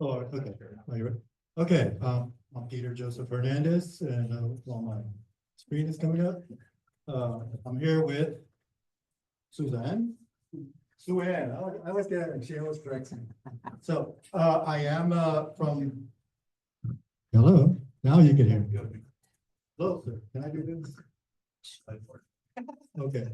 Oh, okay. Are you ready? Okay, I'm Peter Joseph Hernandez, and while my screen is coming up, I'm here with Suanne. Suanne, I like that, and she always corrects me. So, I am from. Hello, now you can hear me. Hello, sir. Can I do this? Okay.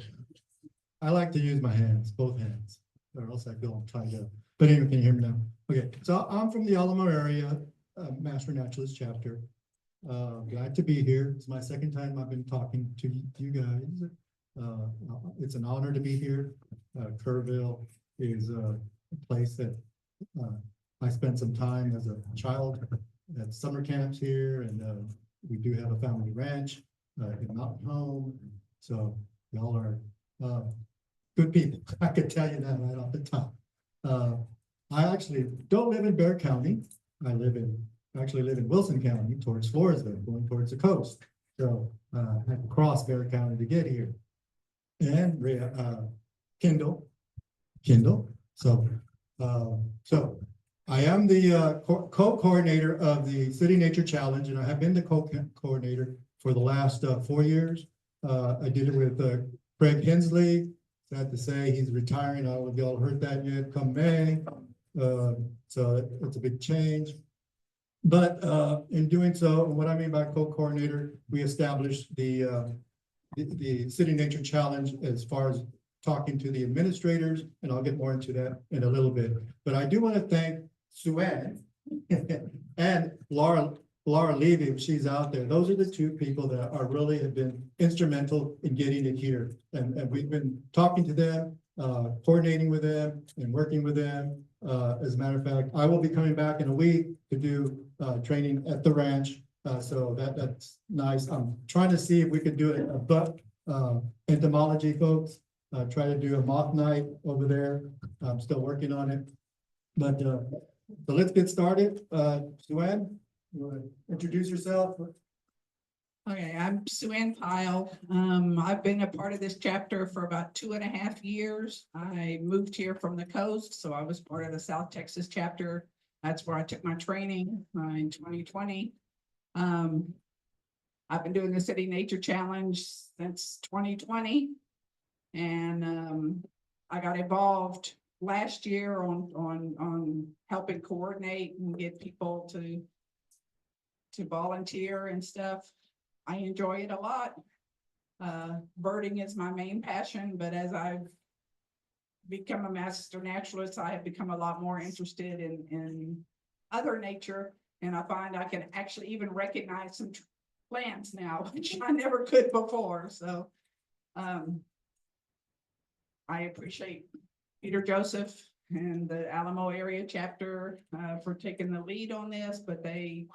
I like to use my hands, both hands, or else I feel tied up. But anyway, can you hear me now? Okay, so I'm from the Alamo Area Master Naturalist chapter. Glad to be here. It's my second time I've been talking to you guys. It's an honor to be here. Kerrville is a place that I spent some time as a child at summer camps here, and we do have a family ranch in Mountain Home. So y'all are good people. I could tell you that right off the top. I actually don't live in Bexar County. I actually live in Wilson County towards Floresville, going towards the coast. So I had to cross Bexar County to get here. And Kendall. So I am the co-coordinator of the City Nature Challenge, and I have been the co-coordinator for the last 4 years. I did it with Craig Hensley. Sad to say he's retiring. I don't know if y'all heard that yet. Come May, so it's a big change. But in doing so, what I mean by co-coordinator, we established the City Nature Challenge as far as talking to the administrators, and I'll get more into that in a little bit. But I do want to thank Suanne and Laura Levy, if she's out there. Those are the two people that are really have been instrumental in getting it here. And we've been talking to them, coordinating with them and working with them. As a matter of fact, I will be coming back in a week to do training at the ranch. So that's nice. I'm trying to see if we could do a buck entomology, folks. Try to do a moth night over there. I'm still working on it. But so let's get started. Suanne, you want to introduce yourself? Okay, I'm Suanne Pyle. I've been a part of this chapter for about 2.5 years. I moved here from the coast, so I was part of the South Texas chapter. That's where I took my training in 2020. I've been doing the City Nature Challenge since 2020, and I got involved last year on helping coordinate and get people to volunteer and stuff. I enjoy it a lot. Birding is my main passion, but as I've become a master naturalist, I have become a lot more interested in other nature, and I find I can actually even recognize some plants now, which I never could before. So I appreciate Peter Joseph and the Alamo Area chapter for taking the lead on this, but they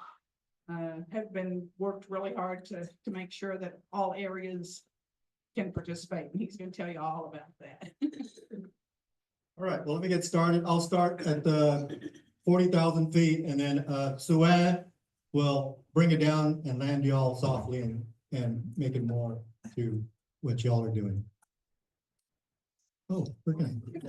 have been worked really hard to make sure that all areas can participate, and he's going to tell you all about that. All right, well, let me get started. I'll start at the 40,000 feet, and then Suanne will bring it down and land y'all softly and make it more to what y'all are doing. Oh, we're going to.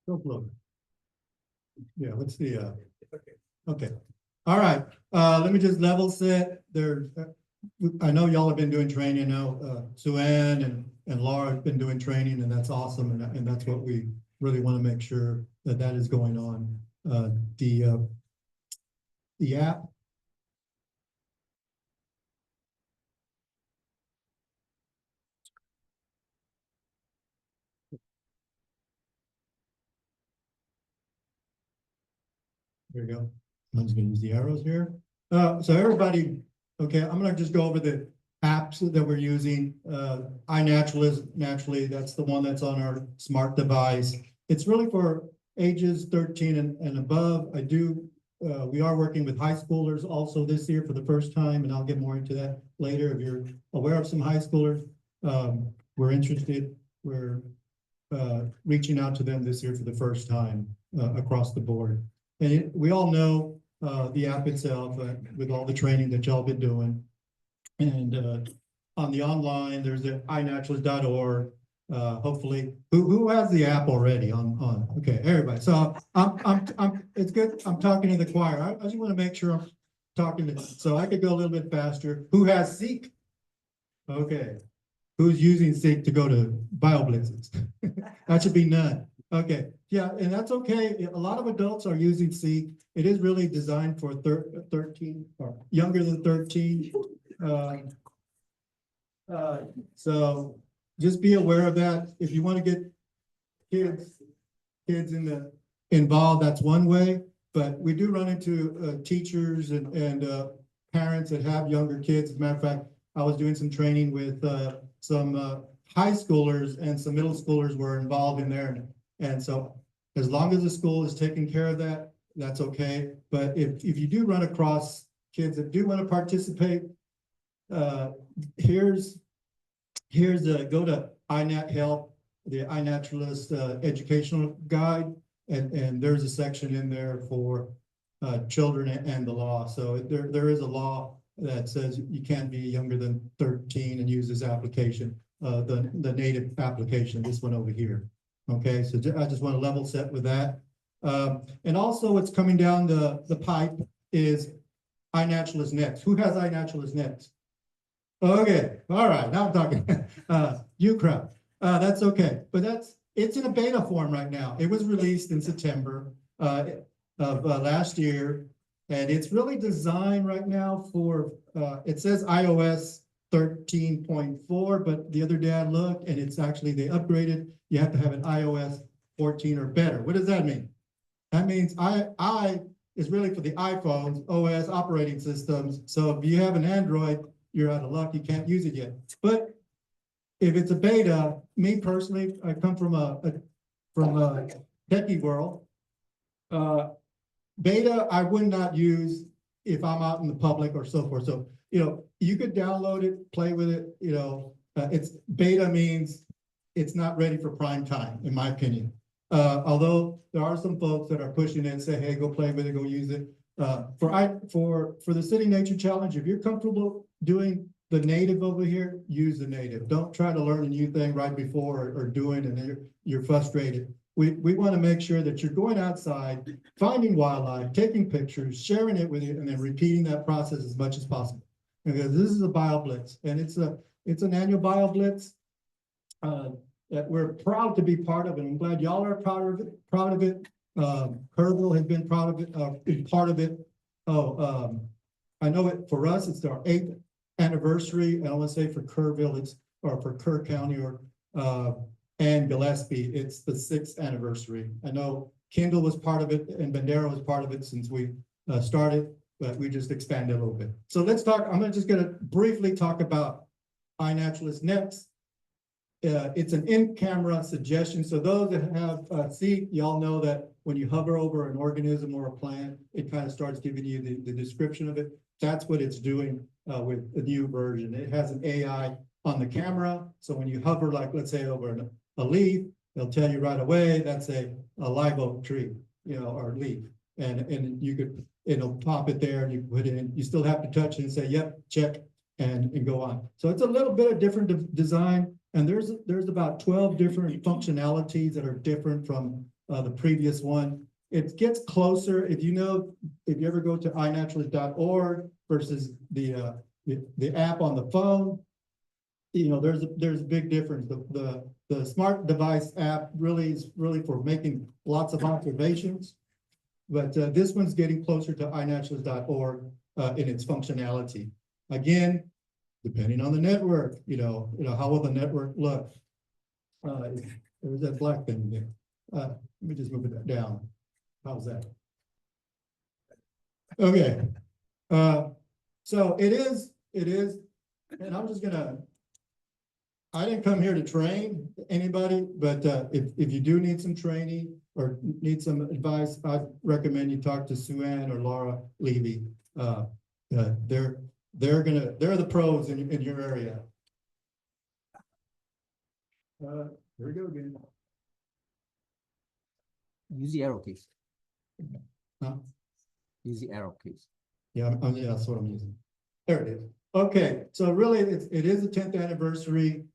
Go blow. Yeah, let's see. Okay. All right. Let me just level set there. I know y'all have been doing training now. Suanne and Laura have been doing training, and that's awesome. And that's what we really want to make sure that is going on. The app. There you go. I'm just going to use the arrows here. So everybody, okay, I'm going to just go over the apps that we're using. iNaturalist, naturally, that's the one that's on our smart device. It's really for ages 13 and above. We are working with high schoolers also this year for the first time, and I'll get more into that later. If you're aware of some high schoolers, we're interested. We're reaching out to them this year for the first time across the board. And we all know the app itself with all the training that y'all been doing. And on the online, there's the iNaturalist.org. Hopefully, who has the app already on? Okay, everybody. So it's good. I'm talking to the choir. I just want to make sure I'm talking to, so I could go a little bit faster. Who has Seek? Okay. Who's using Seek to go to bioblitzes? That should be none. Okay, yeah, and that's okay. A lot of adults are using Seek. It is really designed for 13 or younger than 13. So just be aware of that. If you want to get kids involved, that's one way. But we do run into teachers and parents that have younger kids. As a matter of fact, I was doing some training with some high schoolers, and some middle schoolers were involved in there. And so as long as the school is taking care of that, that's okay. But if you do run across kids that do want to participate, here's go to iNat Help, the iNaturalist educational guide, and there's a section in there for children and the law. So there is a law that says you can't be younger than 13 and use this application, the native application, this one over here. Okay, so I just want to level set with that. And also what's coming down the pipe is iNaturalist Next. Who has iNaturalist Next? Okay, all right, now I'm talking. You crowd. That's okay, but it's in a beta form right now. It was released in September of last year, and it's really designed right now for, it says iOS 13.4, but the other day I looked and it's actually, they upgraded. You have to have an iOS 14 or better. What does that mean? That means I is really for the iPhones, OS operating systems. So if you have an Android, you're out of luck. You can't use it yet. But if it's a beta, me personally, I come from a techie world. Beta, I would not use if I'm out in the public or so forth. So, you could download it, play with it, it's beta means it's not ready for prime time, in my opinion. Although there are some folks that are pushing it and say, hey, go play with it, go use it. For the City Nature Challenge, if you're comfortable doing the native over here, use the native. Don't try to learn a new thing right before or doing it and you're frustrated. We want to make sure that you're going outside, finding wildlife, taking pictures, sharing it with you, and then repeating that process as much as possible. Because this is a bioblitz, and it's an annual bioblitz that we're proud to be part of, and I'm glad y'all are proud of it. Kerrville has been proud of it, been part of it. I know it for us, it's our 8th anniversary, and I want to say for Kerrville, or for Kerr County, or and Gillespie, it's the 6th anniversary. I know Kendall was part of it and Bandera was part of it since we started, but we just expanded a little bit. So let's talk, I'm just gonna briefly talk about iNaturalist Next. It's an in-camera suggestion. So those that have Seek, y'all know that when you hover over an organism or a plant, it kind of starts giving you the description of it. That's what it's doing with the new version. It has an AI on the camera. So when you hover, like let's say over a leaf, they'll tell you right away, that's a live oak tree, or leaf. And you could, it'll pop it there and you put it in, you still have to touch it and say, yep, check, and go on. So it's a little bit of different design. And there's about 12 different functionalities that are different from the previous one. It gets closer. If you ever go to iNaturalist.org versus the app on the phone, there's a big difference. The smart device app is really for making lots of observations, but this one's getting closer to iNaturalist.org in its functionality. Again, depending on the network, how will the network look? There's that black thing there. Let me just move it down. How's that? Okay. So it is, and I'm just gonna, I didn't come here to train anybody, but if you do need some training or need some advice, I recommend you talk to Suanne or Laura Levy. They're the pros in your area. Here we go again. Use the arrow keys. Huh? Use the arrow keys. Yeah, yeah, that's what I'm using. There it is. Okay, so really, it is the 10th anniversary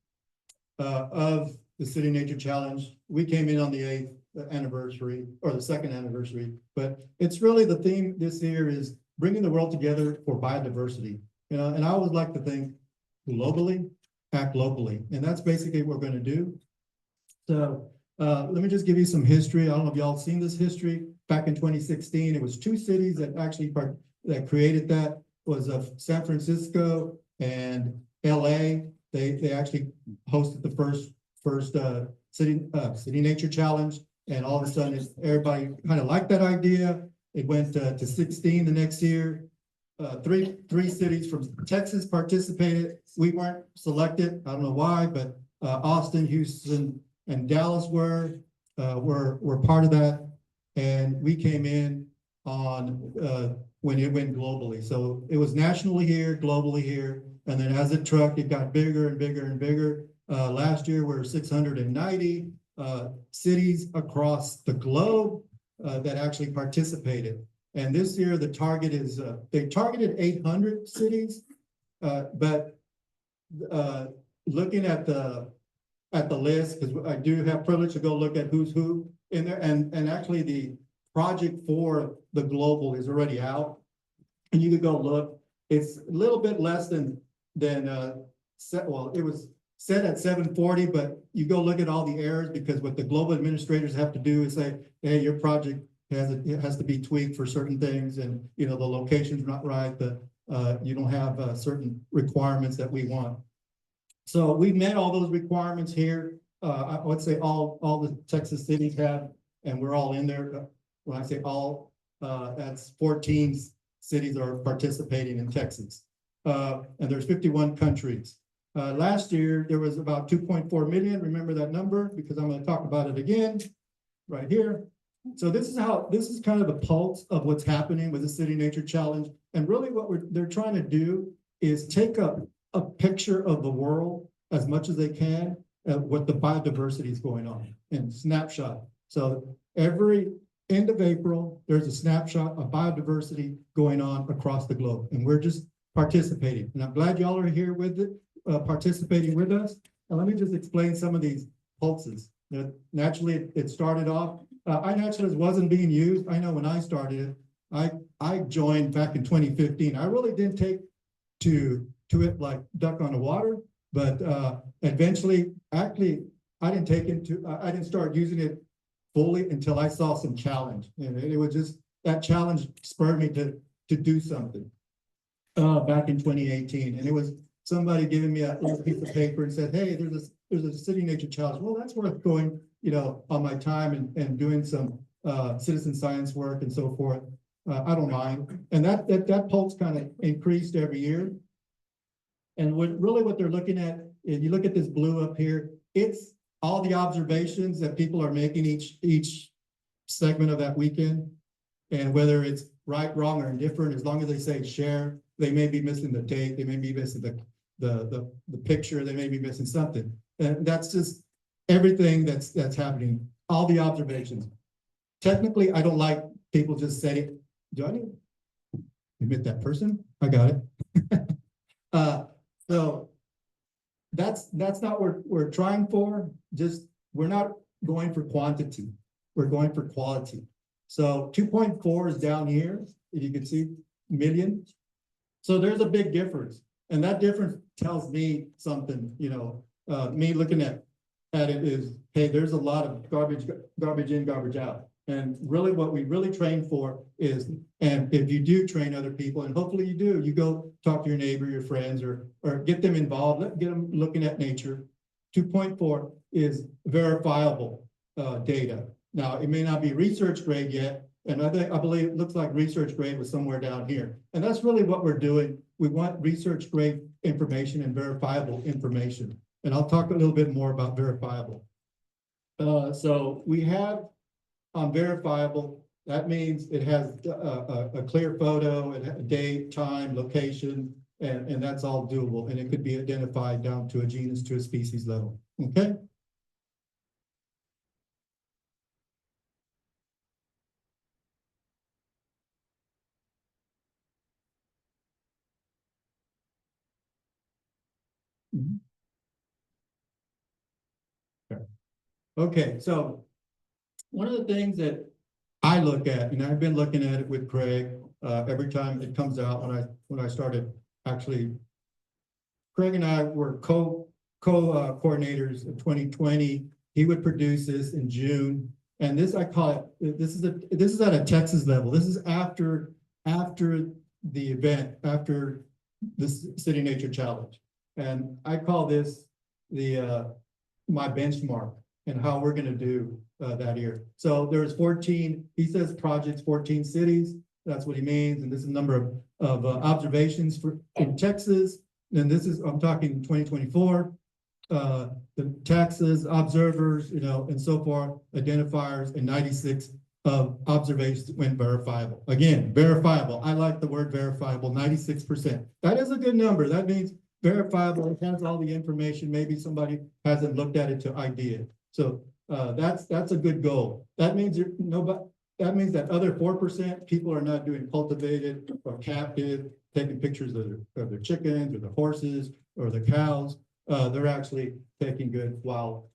of the City Nature Challenge. We came in on the 8th anniversary, or the 2nd anniversary, but it's really the theme this year is bringing the world together for biodiversity. You know, and I always like to think globally, act locally, and that's basically what we're going to do. So let me just give you some history. I don't know if y'all seen this history. Back in 2016, it was 2 cities that actually that created that was of San Francisco and LA. They actually hosted the first city nature challenge, and all of a sudden everybody kind of liked that idea. It went to 16 the next year. Three cities from Texas participated. We weren't selected. I don't know why, but Austin, Houston, and Dallas were part of that, and we came in on when it went globally. So it was nationally here, globally here, and then as it trucked, it got bigger and bigger and bigger. Last year, we were 690 cities across the globe that actually participated. And this year, the target is, they targeted 800 cities, but looking at the list, because I do have privilege to go look at who's who in there, and actually the project for the global is already out, and you could go look. It's a little bit less than well, it was set at 740, but you go look at all the errors, because what the global administrators have to do is say, hey, your project has to be tweaked for certain things, and you know the location's not right, you don't have certain requirements that we want. So we met all those requirements here. I would say all the Texas cities have, and we're all in there. When I say all, that's 14 cities are participating in Texas, and there's 51 countries. Last year, there was about 2.4 million. Remember that number, because I'm going to talk about it again right here. So this is kind of the pulse of what's happening with the City Nature Challenge. And really what they're trying to do is take a picture of the world as much as they can, what the biodiversity is going on, and snapshot. So every end of April, there's a snapshot of biodiversity going on across the globe, and we're just participating. And I'm glad y'all are here with it, participating with us. And let me just explain some of these pulses. Naturally, it started off, iNaturalist wasn't being used. I know when I started it, I joined back in 2015. I really didn't take to it like duck on the water, but eventually, actually, I didn't start using it fully until I saw some challenge, and it was just that challenge spurred me to do something back in 2018, and it was somebody giving me a little piece of paper and said, hey, there's a City Nature Challenge. Well, that's worth going, you know, on my time and doing some citizen science work and so forth. I don't mind, and that pulse kind of increased every year. And what they're looking at, if you look at this blue up here, it's all the observations that people are making each segment of that weekend. And whether it's right, wrong, or indifferent, as long as they say share, they may be missing the date, they may be missing the picture, they may be missing something. And that's just everything that's happening, all the observations. Technically, I don't like people just saying, do I need to admit that person? I got it. So that's not what we're trying for. Just we're not going for quantity, we're going for quality. So 2.4 is down here, if you can see, million. So there's a big difference, and that difference tells me something. You know, me looking at it is, hey, there's a lot of garbage in, garbage out. And really what we really train for is, and if you do train other people, and hopefully you do, you go talk to your neighbor, your friends, or get them involved, get them looking at nature. 2.4 is verifiable data. Now, it may not be research grade yet, and I believe it looks like research grade was somewhere down here. And that's really what we're doing. We want research grade information and verifiable information. And I'll talk a little bit more about verifiable. So we have on verifiable, that means it has a clear photo, it has a date, time, location, and that's all doable. And it could be identified down to a genus, to a species level. Okay. Okay, so one of the things that I look at, and I've been looking at it with Craig, every time it comes out, when I started actually, Craig and I were coordinators in 2020. He would produce this in June, and this, I call it, this is at a Texas level. This is after the event, after this City Nature Challenge, and I call this the my benchmark and how we're going to do that year. So there's 14, he says projects, 14 cities. That's what he means. And this is the number of observations in Texas. And this is, I'm talking 2024, the Texas observers, and so forth, identifiers, and 96 of observations went verifiable. Again, verifiable. I like the word verifiable, 96%. That is a good number. That means verifiable. It has all the information. Maybe somebody hasn't looked at it to ID it. So that's a good goal. That means that means that other 4% people are not doing cultivated or captive, taking pictures of their chickens or the horses or the cows. They're actually taking good wild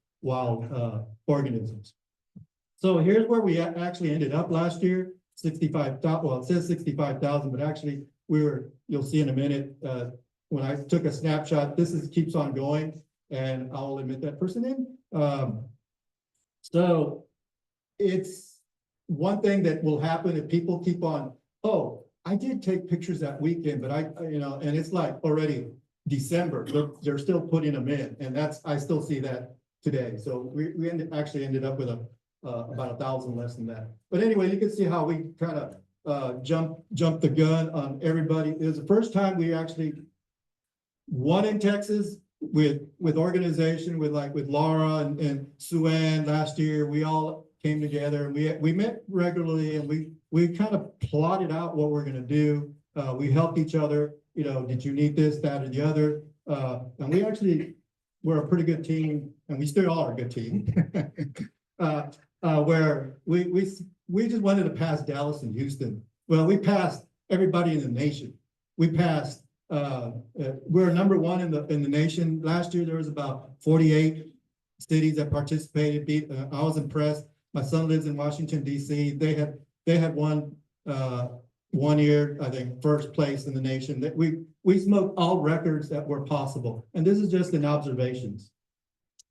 organisms. So here's where we actually ended up last year, 65,000. Well, it says 65,000, but actually you'll see in a minute, when I took a snapshot, keeps on going, and I'll admit that person in. So it's one thing that will happen if people keep on, oh, I did take pictures that weekend, but and it's like already December, they're still putting them in, and I still see that today. So we actually ended up with about 1,000 less than that. But anyway, you can see how we kind of jumped the gun on everybody. It was the first time we actually won in Texas with organization, with Laura and Suanne last year. We all came together, and we met regularly, and we kind of plotted out what we're going to do. We helped each other. Did you need this, that, or the other? And we're a pretty good team, and we still are a good team. Where we just wanted to pass Dallas and Houston. Well, we passed everybody in the nation. We passed. We're number one in the nation. Last year there was about 48 cities that participated. I was impressed. My son lives in Washington, D.C. They had won 1 year, I think, first place in the nation. That we smoked all records that were possible, and this is just in observations.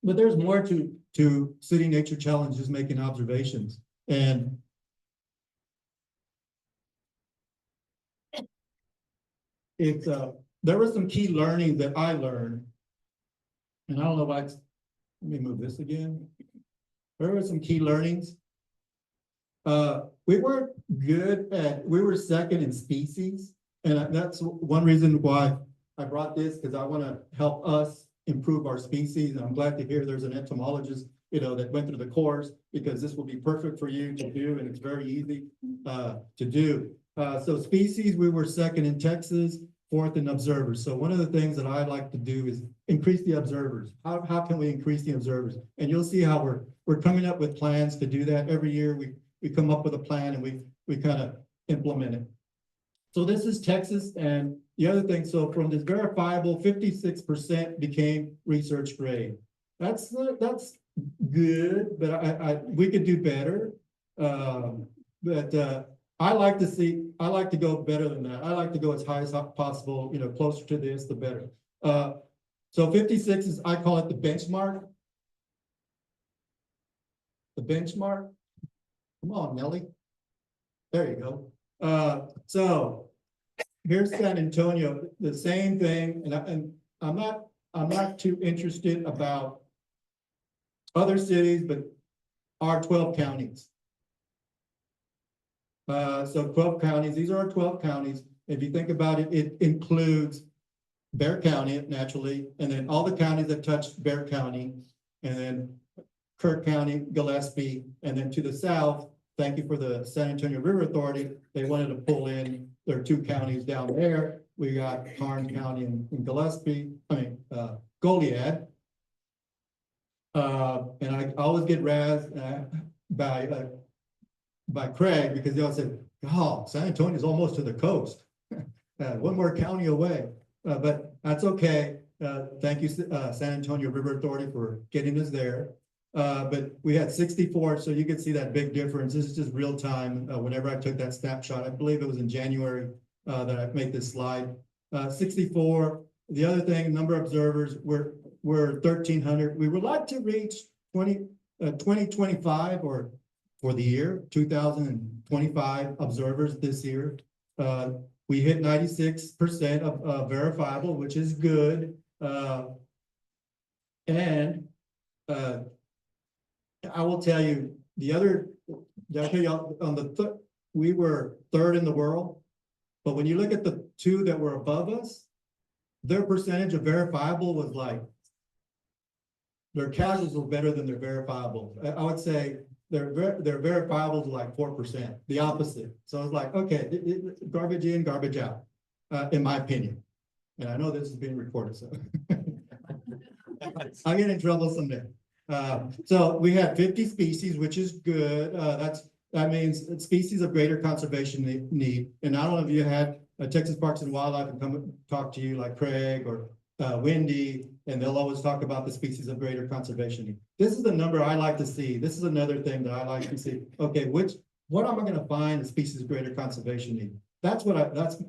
But there's more to City Nature Challenge, just making observations. And there were some key learnings that I learned, and I don't know why. Let me move this again. There were some key learnings. We weren't good we were second in species, and that's one reason why I brought this, because I want to help us improve our species. And I'm glad to hear there's an entomologist, that went through the course, because this will be perfect for you to do, and it's very easy to do. So species, we were second in Texas, fourth in observers. So one of the things that I like to do is increase the observers. How can we increase the observers? And you'll see how we're coming up with plans to do that. Every year we come up with a plan, and we kind of implement it. So this is Texas, and the other thing, so from this verifiable, 56% became research grade. That's good, but we could do better. But I like to go better than that. I like to go as high as possible, closer to this, the better. So 56 is, I call it the benchmark. The benchmark. Come on, Nelly. There you go. So here's San Antonio, the same thing, and I'm not too interested about other cities, but our 12 counties. So 12 counties, these are our 12 counties. If you think about it, it includes Bexar County, naturally, and then all the counties that touch Bexar County, and then Kirk County, Gillespie, and then to the south, thank you for the San Antonio River Authority. They wanted to pull in their 2 counties down there. We got Karnes County and Gillespie, Goliad. And I always get razzed by Craig, because they all said, oh, San Antonio is almost to the coast. One more county away. But that's okay. Thank you, San Antonio River Authority for getting us there. But we had 64, so you can see that big difference. This is just real time. Whenever I took that snapshot, I believe it was in January that I made this slide. 64. The other thing, number of observers, we're 1,300. We would like to reach 2025 or for the year 2025 observers this year. We hit 96% of verifiable, which is good. And I will tell you the other, did I tell you on we were third in the world, but when you look at the two that were above us, their percentage of verifiable was like, their casuals were better than their verifiable. I would say their verifiables were like 4%, the opposite. So it's like, okay, garbage in, garbage out, in my opinion. And I know this is being recorded, so I'll get in trouble someday. So we had 50 species, which is good. That means species of greater conservation need. And I don't know if you had Texas Parks and Wildlife and come talk to you like Craig or Wendy, and they'll always talk about the species of greater conservation need. This is the number I like to see. This is another thing that I like to see. Okay, what am I going to find the species of greater conservation need? That's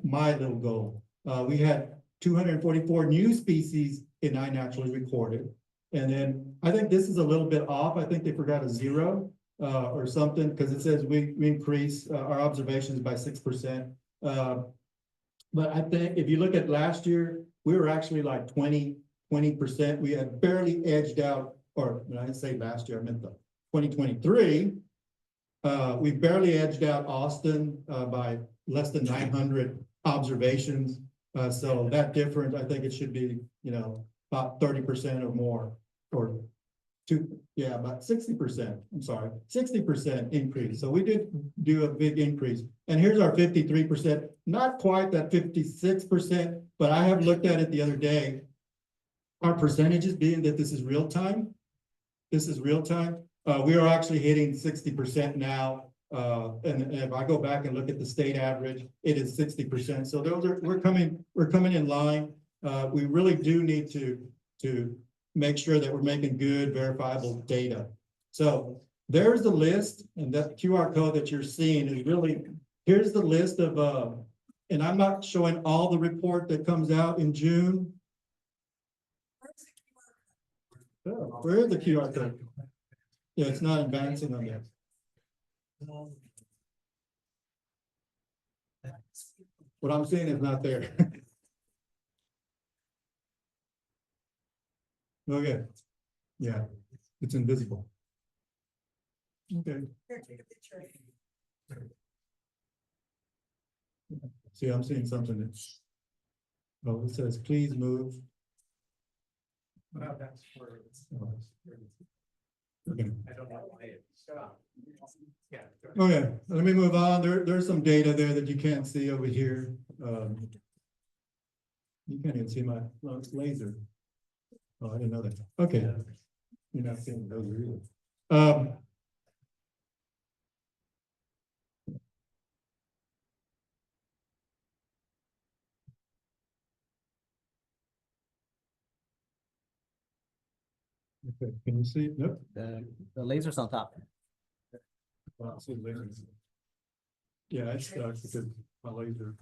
my little goal. We had 244 new species in iNaturalist recorded. And then I think this is a little bit off. I think they forgot a 0 or something, because it says we increase our observations by 6%. But I think if you look at last year, we were actually like 20%. We had barely edged out, or when I say last year, I meant the 2023. We barely edged out Austin by less than 900 observations. So that difference, I think it should be, about 30% or more, or about 60%. I'm sorry, 60% increase. So we did do a big increase. And here's our 53%, not quite that 56%, but I have looked at it the other day. Our percentages being that this is real time. We are actually hitting 60% now. And if I go back and look at the state average, it is 60%. So we're coming in line. We really do need to make sure that we're making good verifiable data. So there's the list, and that QR code that you're seeing is really, here's the list of, and I'm not showing all the report that comes out in June. Oh, where is the QR code? Yeah, it's not advancing on that. What I'm saying is not there. Okay. Yeah, it's invisible. Okay. See, I'm seeing something that's, oh, it says, please move. Well, that's where it's. Okay. I don't know why it's. Yeah. Okay, let me move on. There's some data there that you can't see over here. You can't even see my laser. Oh, I didn't know that. Okay. You're not seeing those either. Okay, can you see? Nope. The laser's on top. Well, I see the laser. Yeah, it's stuck because my laser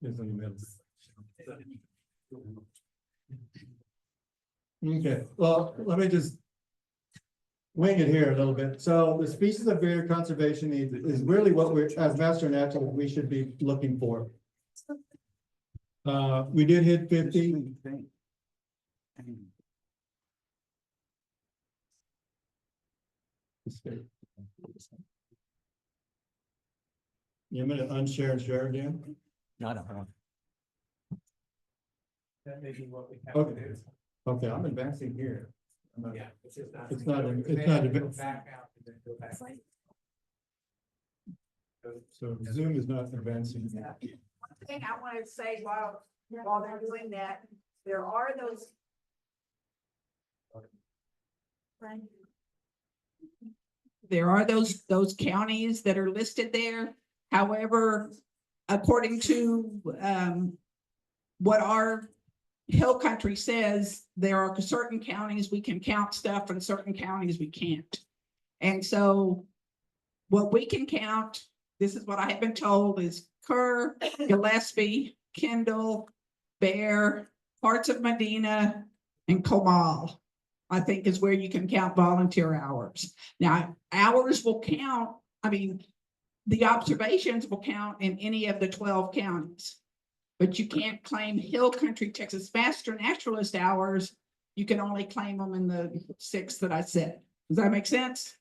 is in the middle. Okay, well, let me just wing it here a little bit. So the species of greater conservation needs is really what we're, as Master Naturalists, we should be looking for. We did hit 50. You want me to unshare and share again? No, no. That may be what we have Okay. to do. Okay, I'm advancing here. Yeah. It's just not. It's not- They it's have not to go advanced. back out and then go back. So Zoom is not advancing. One thing I want to say while they're doing that, there are those. There are those counties that are listed there. However, according to what our Hill Country says there are certain counties we can count stuff and certain counties we can't. And so what we can count, this is what I have been told, is Kerr, Gillespie, Kendall, Bear, parts of Medina, and Comal, I think is where you can count volunteer hours. Now, hours will count, I mean, the observations will count in any of the 12 counties. But you can't claim Hill Country Texas Master Naturalist hours. You can only claim them in the 6 that I said. Does that make sense?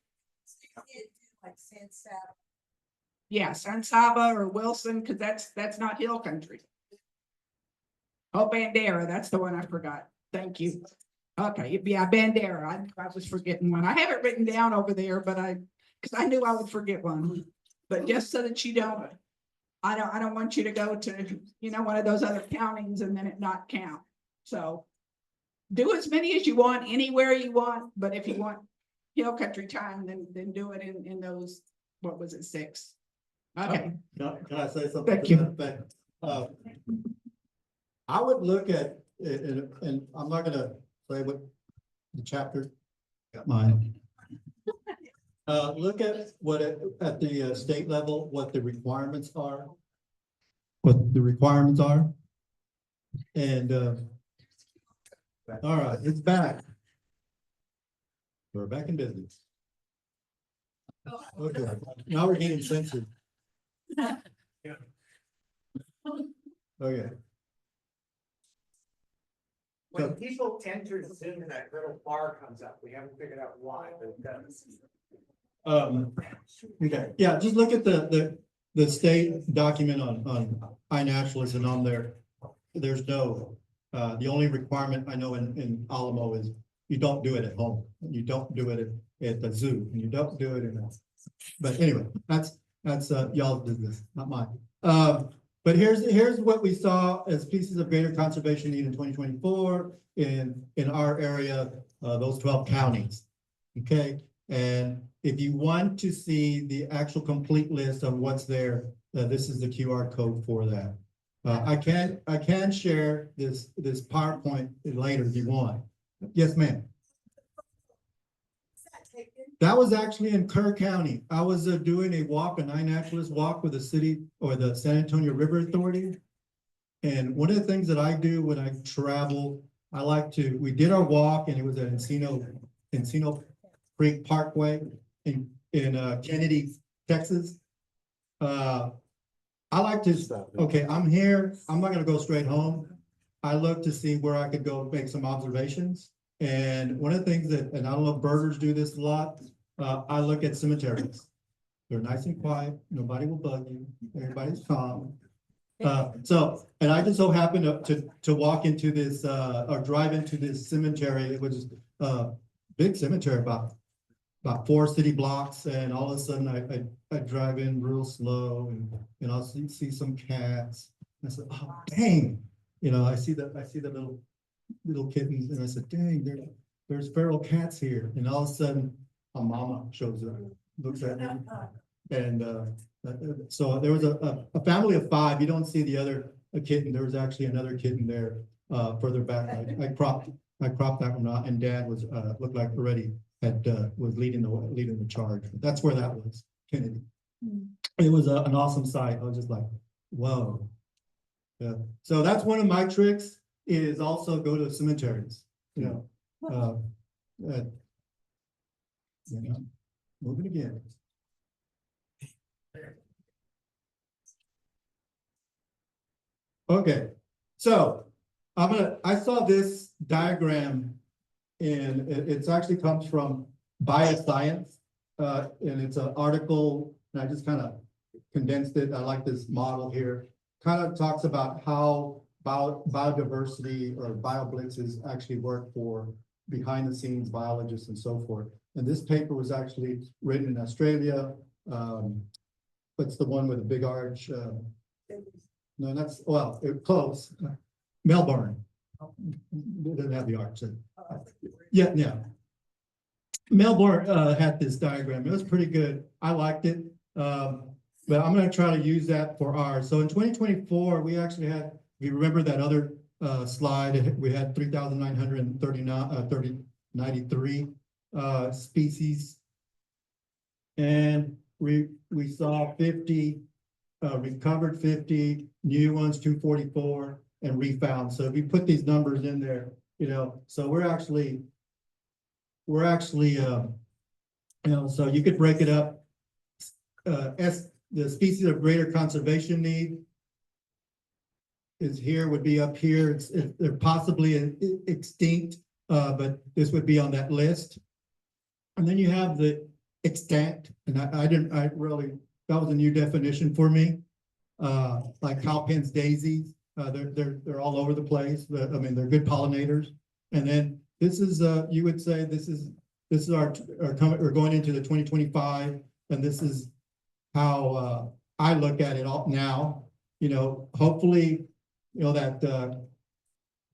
Like San Saba. Yeah, San Saba or Wilson, because that's not Hill Country. Oh, Bandera, that's the one I forgot. Thank you. Okay, yeah, Bandera. I was forgetting one. I have it written down over there, but because I knew I would forget one. But just so that you don't, I don't want you to go to, one of those other counties and then it not count. So do as many as you want, anywhere you want, but if you want Hill Country time, then do it in those, what was it, 6? Okay. Can I say something? Thank to you. that effect? I would look at, and I'm not gonna say what the chapter, got mine. Look at at the state level, what the requirements are. And, all right, it's back. We're back in business. Okay, now we're getting censored. Okay. When people enter Zoom, that little bar comes up. We haven't figured out why, but it does. Okay, yeah, just look at the state document on iNaturalist, and on there, there's no, the only requirement I know in Alamo is you don't do it at home. You don't do it at the zoo, and you don't do it in, but anyway, that's y'all's business, not mine. But here's what we saw as pieces of greater conservation need in 2024 in our area, those 12 counties. Okay, and if you want to see the actual complete list of what's there, this is the QR code for that. I can share this PowerPoint later if you want. Yes, ma'am. That was actually in Kerr County. I was doing a walk, an iNaturalist walk with the city or the San Antonio River Authority. And one of the things that I do when I travel, we did our walk, and it was at Encino Creek Parkway in Kennedy, Texas. I like to, okay, I'm here, I'm not gonna go straight home. I look to see where I could go make some observations. And one of the things that, and I don't know if birders do this a lot, I look at cemeteries. They're nice and quiet, nobody will bug you, everybody's calm. So, and I just so happened to walk into this, or drive into this cemetery, which is a big cemetery, about 4 city blocks, and all of a sudden I drive in real slow, and I'll see some cats. And I said, oh, dang, I see the little kittens, and I said, dang, there's feral cats here. And all of a sudden a mama shows up, looks at me, and so there was a family of 5. You don't see the other kitten. There was actually another kitten there further back. I cropped that one out, and Dad was looked like already was leading the charge. That's where that was, Kennedy. It was an awesome sight. I was just like, whoa. Yeah. So that's one of my tricks, is also go to cemeteries. Moving again. Okay, so I saw this diagram, and it actually comes from Bioscience, and it's an article, and I just kind of condensed it. I like this model here. Kind of talks about how biodiversity or bioblitzes actually work for behind the scenes biologists and so forth. And this paper was actually written in Australia. What's the one with the big arch? No, that's, well, close. Melbourne. It doesn't have the arch. Yeah. Melbourne had this diagram. It was pretty good. I liked it. But I'm going to try to use that for ours. So in 2024, we actually had, if you remember that other slide, we had 3,993 species. And we saw 50, recovered 50, new ones 244, and refound. So if we put these numbers in there, you know, so we're actually, you know, so you could break it up. The species of greater conservation need is here, would be up here. They're possibly extinct, but this would be on that list. And then you have the extant, and I really, that was a new definition for me. Like Cowpens daisies, they're all over the place. I mean, they're good pollinators. And then this is, you would say this is our we're going into the 2025, and this is how I look at it all now. You know, hopefully, you know, that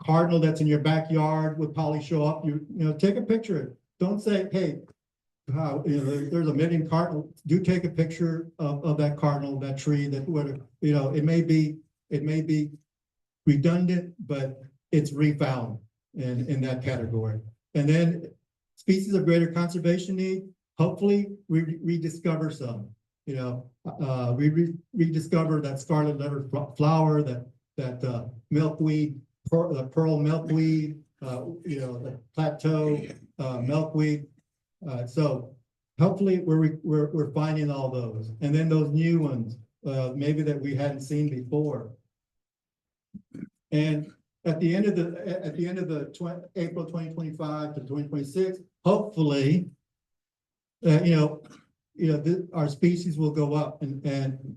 cardinal that's in your backyard would probably show up. You know, take a picture. Don't say, hey, you know, there's a million cardinal. Do take a picture of that cardinal, that tree, that whatever. You know, it may be redundant, but it's refound in that category. And then species of greater conservation need. Hopefully, we rediscover some. You know, we rediscover that scarlet letter flower, that milkweed, the pearl milkweed, you know, the plateau milkweed. So hopefully we're finding all those, and then those new ones, maybe that we hadn't seen before. And at the end of the April 2025 to 2026, hopefully, our species will go up and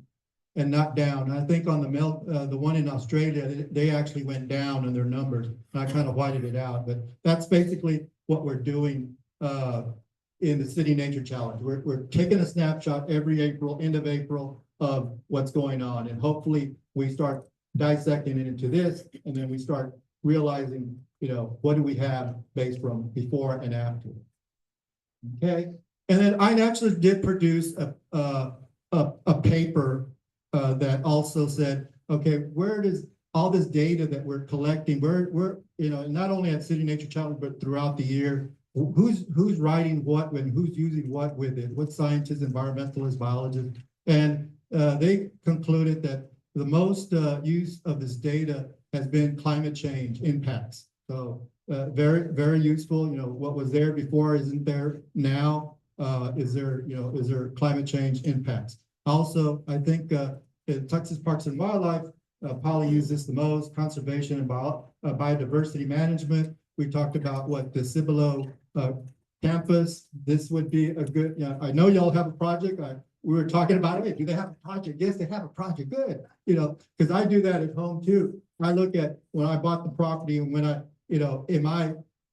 not down. And I think on the one in Australia, they actually went down in their numbers. And I kind of whited it out, but that's basically what we're doing in the City Nature Challenge. We're taking a snapshot every April, end of April, of what's going on, and hopefully we start dissecting it into this, and then we start realizing, you know, what do we have based from before and after. Okay, and then iNaturalist did produce a paper that also said, okay, where does all this data that we're collecting, we're you know, not only at City Nature Challenge, but throughout the year, who's writing what and who's using what with it, what scientists, environmentalists, biologists, and they concluded that the most use of this data has been climate change impacts. So very, very useful. You know, what was there before isn't there now. Is there climate change impacts? Also, I think in Texas Parks and Wildlife probably use this the most, conservation and biodiversity management. We talked about what the Cibolo campus. This would be a good, you know, I know y'all have a project. We were talking about, hey, do they have a project? Yes, they have a project. Good. You know, because I do that at home too. I look at when I bought the property and when I, you know,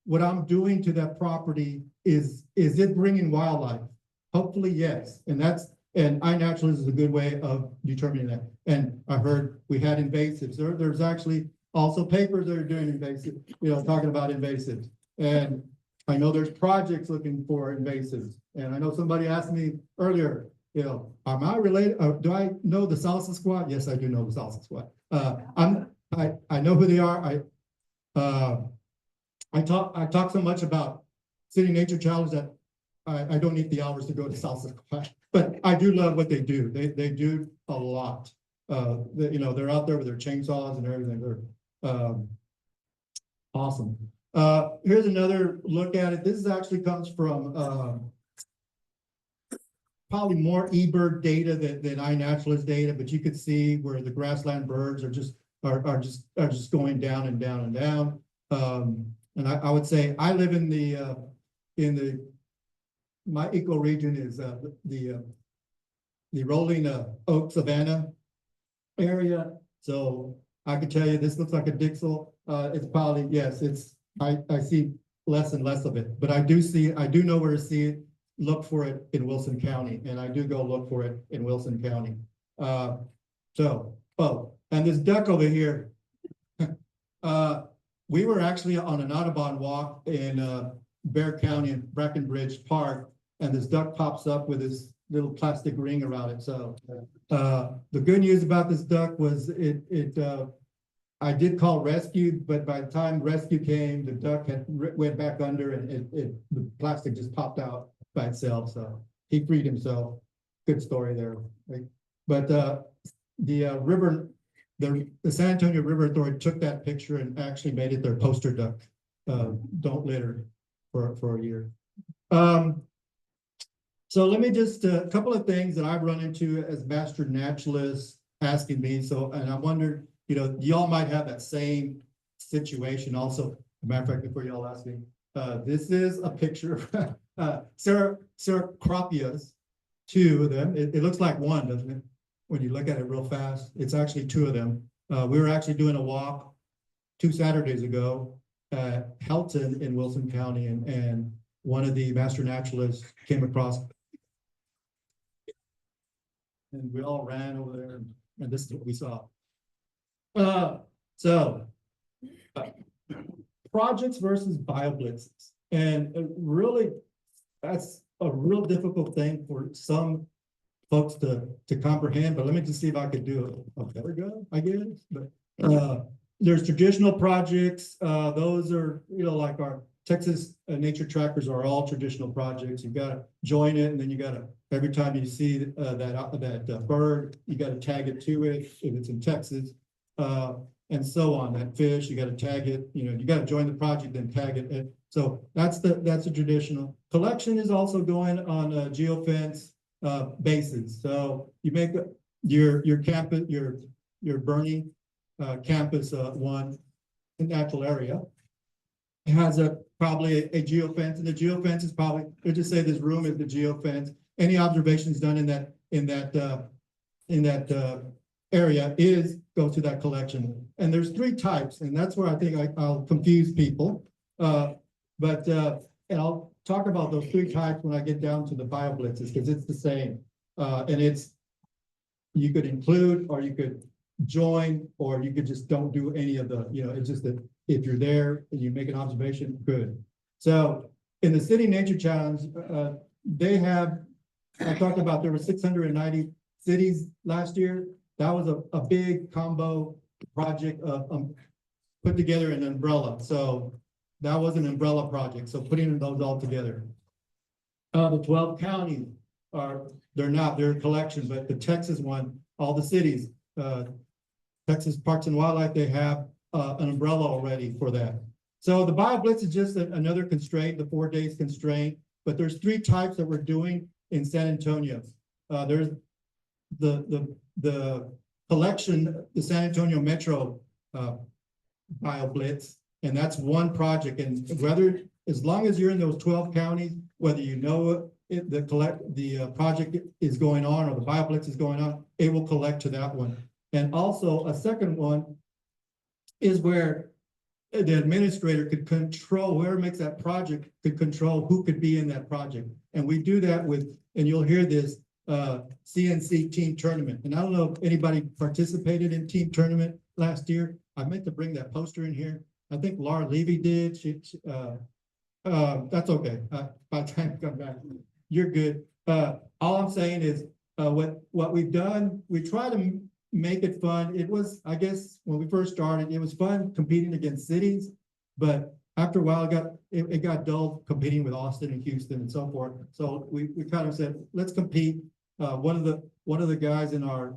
what I'm doing to that property is it bringing wildlife? Hopefully, yes. And iNaturalist is a good way of determining that. And I heard we had invasives. There's actually also papers that are doing invasive, you know, talking about invasives. And I know there's projects looking for invasives. And I know somebody asked me earlier, you know, am I related? Do I know the salsa squad? Yes, I do know the salsa squad. I know who they are. I talk so much about City Nature Challenge that I don't need the hours to go to salsa squad, but I do love what they do. They do a lot. You know, they're out there with their chainsaws and everything. They're awesome. Here's another look at it. This actually comes from probably more eBird data than iNaturalist data, but you could see where the grassland birds are just going down and down and down. And I would say I live in my ecoregion is the rolling oak savanna area. So I could tell you this looks like a Dixel. It's probably, yes, I see less and less of it, but I do know where to see it. Look for it in Wilson County, and I do go look for it in Wilson County. And this duck over here, we were actually on an Audubon walk in Bear County in Brackenbridge Park, and this duck pops up with this little plastic ring around it. So the good news about this duck was it I did call rescue, but by the time rescue came, the duck had went back under and the plastic just popped out by itself, so he freed himself. Good story there. Like, but the river, the San Antonio River Authority took that picture and actually made it their poster duck. Don't litter for a year. So let me just, a couple of things that I've run into as master naturalists asking me. So, and I wondered, you know, y'all might have that same situation also. As a matter of fact, before y'all ask me, this is a picture of Ceratopsias, two of them. It looks like one, doesn't it? When you look at it real fast, it's actually two of them. We were actually doing a walk 2 Saturdays ago at Helton in Wilson County, and one of the master naturalists came across. And we all ran over there, and this is what we saw. Projects versus bioblitzes. And really, that's a real difficult thing for some folks to comprehend, but let me just see if I could do a better job, I guess. But there's traditional projects. Those are, you know, like our Texas nature trackers are all traditional projects. You've got to join it, and then you got to, every time you see that bird, you got to tag it to it if it's in Texas, and so on. That fish, you got to tag it. You know, you got to join the project, then tag it. And so that's a traditional. Collection is also going on geofence bases. So you make your campus, your Bernie campus one natural area. It has probably a geofence, and the geofence is probably, let's just say this room is the geofence. Any observations done in that area goes to that collection. And there's 3 types, and that's where I think I'll confuse people. And I'll talk about those 3 types when I get down to the bioblitzes, because it's the same. And it's, you could include, or you could join, or you could just don't do any of the, you know, it's just that if you're there and you make an observation, good. So in the City Nature Challenge, they have, I talked about there were 690 cities last year. That was a big combo project of put together an umbrella. So that was an umbrella project. So putting those all together. The 12 counties they're a collection, but the Texas one, all the cities, Texas Parks and Wildlife, they have an umbrella already for that. So the BioBlitz is just another constraint, the 4 days constraint, but there's 3 types that we're doing in San Antonio. There's the collection, the San Antonio Metro BioBlitz, and that's one project. And whether, as long as you're in those 12 counties, whether you know the project is going on or the BioBlitz is going on, it will collect to that one. And also a second one is where the administrator could control, whoever makes that project could control who could be in that project. And we do that with, and you'll hear this, CNC team tournament. And I don't know if anybody participated in team tournament last year. I meant to bring that poster in here. I think Laura Levy did. That's okay. By the time you come back, you're good. All I'm saying is what we've done, we try to make it fun. It was, I guess, when we first started, it was fun competing against cities, but after a while it got dull competing with Austin and Houston and so forth. So we kind of said, let's compete. One of the guys in our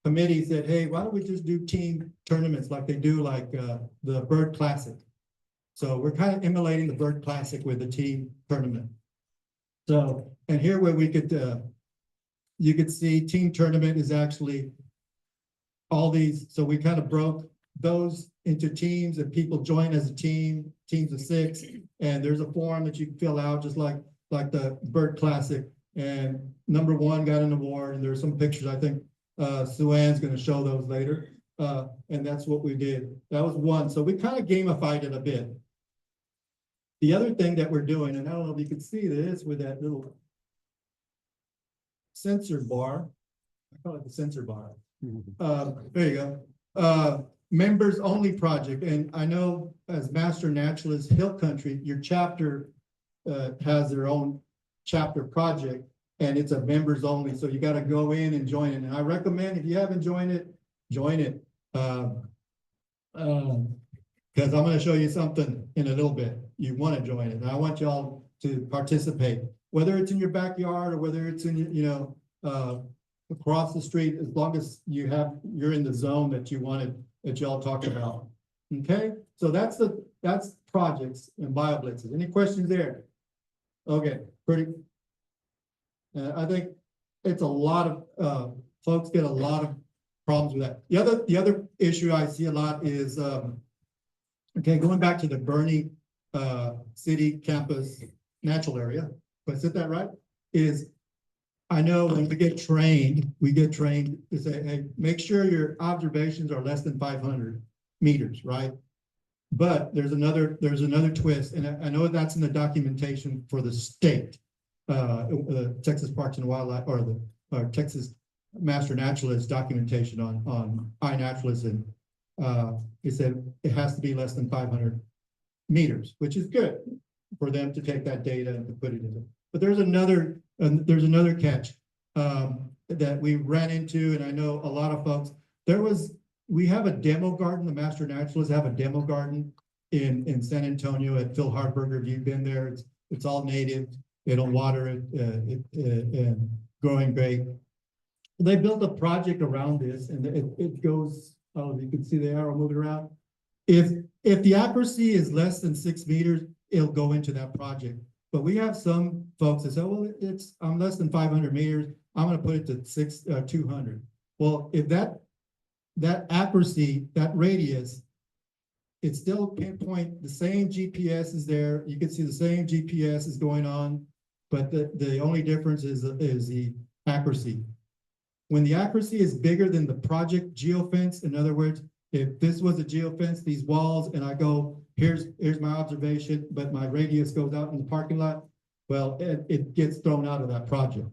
committee said, hey, why don't we just do team tournaments like they do, like the Bird Classic. So we're kind of emulating the Bird Classic with a team tournament. So, and here where we could, you could see team tournament is actually all these. So we kind of broke those into teams, and people join as a team, teams of 6. And there's a form that you can fill out just like the Bird Classic. And number 1 got an award, and there's some pictures. I think Suanne's going to show those later. And that's what we did. That was one. So we kind of gamified it a bit. The other thing that we're doing, and I don't know if you can see this with that little sensor bar. I call it the sensor bar. There you go. Members only project. And I know as Master Naturalist Hill Country, your chapter has their own chapter project, and it's a members only. So you got to go in and join it. And I recommend, if you haven't joined it, join it. Because I'm gonna show you something in a little bit. You want to join it, and I want y'all to participate, whether it's in your backyard or whether it's in, across the street, as long as you're in the zone that you wanted, that y'all talked about. Okay, so that's projects and bioblitzes. Any questions there? Okay, pretty. I think it's a lot of, folks get a lot of problems with that. The other issue I see a lot is, okay, going back to the Bernie city campus natural area, if I said that right, is I know when we get trained to say, hey, make sure your observations are less than 500 meters, right? But there's another twist, and I know that's in the documentation for the state, Texas Parks and Wildlife, or the Texas Master Naturalist documentation on iNaturalist, and it said it has to be less than 500 meters, which is good for them to take that data and to put it in. But there's another catch that we ran into, and I know a lot of folks. We have a demo garden. The Master Naturalists have a demo garden in San Antonio at Phil Hartberger. If you've been there, it's all native. They don't water it, and growing great. They built a project around this, and it goes. Oh, you can see the arrow moving around. If the accuracy is less than 6 meters, it'll go into that project. But we have some folks that say, well, I'm less than 500 meters. I'm going to put it to 200. Well, if that accuracy, that radius, it still pinpoint the same GPS is there. You can see the same GPS is going on, but the only difference is the accuracy. When the accuracy is bigger than the project geofence, in other words, if this was a geofence, these walls, and I go, here's my observation, but my radius goes out in the parking lot, well, it gets thrown out of that project.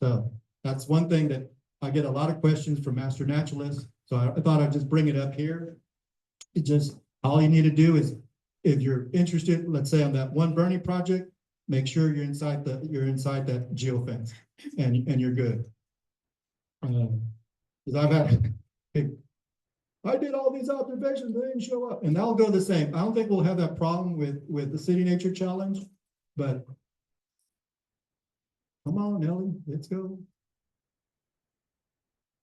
So that's one thing that I get a lot of questions from Master Naturalists. So I thought I'd just bring it up here. It just, all you need to do is, if you're interested, let's say on that one Bernie project, make sure you're inside that geofence, and you're good. Because I've had, I did all these observations, they didn't show up, and that'll go the same. I don't think we'll have that problem with the City Nature Challenge, but come on, Ellie, let's go.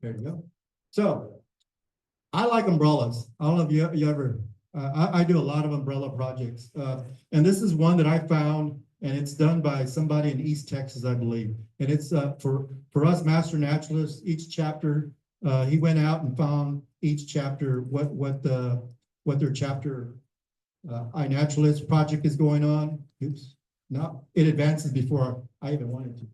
There you go. So I like umbrellas. I don't know if you ever, I do a lot of umbrella projects, and this is one that I found, and it's done by somebody in East Texas, I believe. And it's for us Master Naturalists, each chapter, he went out and found each chapter what their chapter iNaturalist project is going on. Oops, no, it advances before I even wanted to.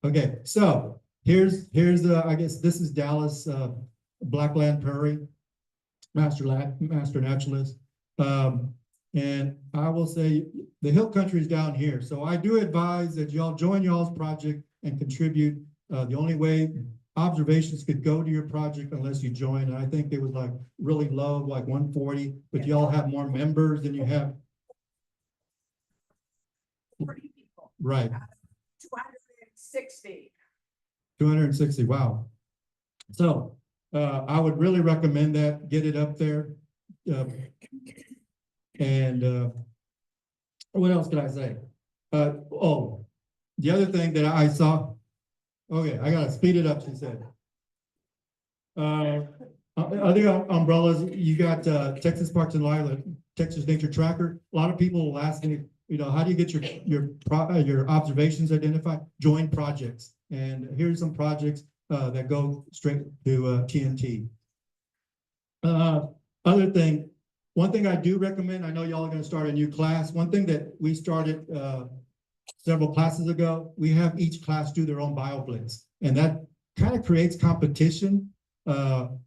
Okay, so here's I guess this is Dallas Blackland Prairie Master Naturalist. And I will say the hill country is down here. So I do advise that y'all join y'all's project and contribute. The only way observations could go to your project unless you join. And I think it was like really low, like 140, but y'all have more members than you have. 40 people. Right. 260. 260, wow. So I would really recommend that, get it up there. And what else could I say? Oh, the other thing that I saw, okay, I gotta speed it up, she said. Other umbrellas, you got Texas Parks and Wildlife, Texas Nature Tracker. A lot of people will ask me, how do you get your observations identified? Join projects. And here's some projects that go straight to TNT. Other thing, one thing I do recommend, I know y'all are going to start a new class. One thing that we started several classes ago, we have each class do their own bioblitz. And that kind of creates competition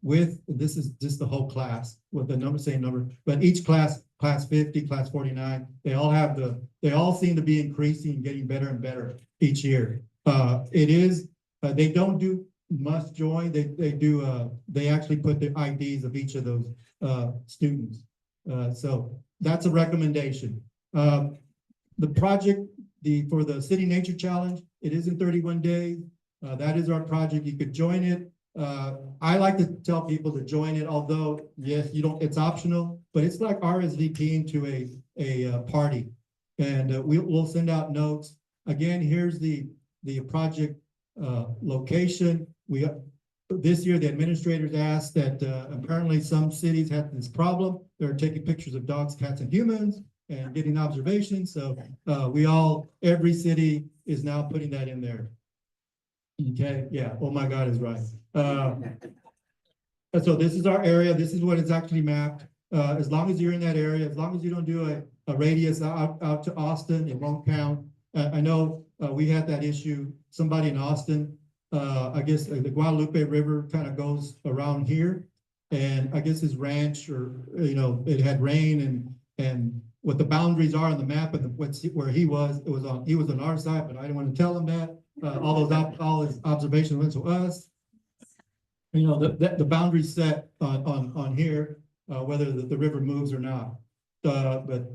with, this is just the whole class with the same number, but each class 50, class 49, they all seem to be increasing and getting better and better each year. They don't do must join, they actually put the IDs of each of those students. So that's a recommendation. The project, for the City Nature Challenge, it is in 31 days. That is our project. You could join it. I like to tell people to join it, although, yes, you don't, it's optional, but it's like RSVPing to a party. And we'll send out notes. Again, here's the project location. This year, the administrators asked that apparently some cities had this problem. They're taking pictures of dogs, cats, and humans and getting observations. So every city is now putting that in there. Okay, yeah, oh my God is right. So this is our area. This is what is actually mapped. As long as you're in that area, as long as you don't do a radius out to Austin, it won't count. I know we had that issue. Somebody in Austin, I guess the Guadalupe River kind of goes around here. And I guess his ranch, or, it had rain and what the boundaries are on the map and where he was on our side, but I didn't want to tell him that. All his observations went to us. The boundary set on here, whether the river moves or not. But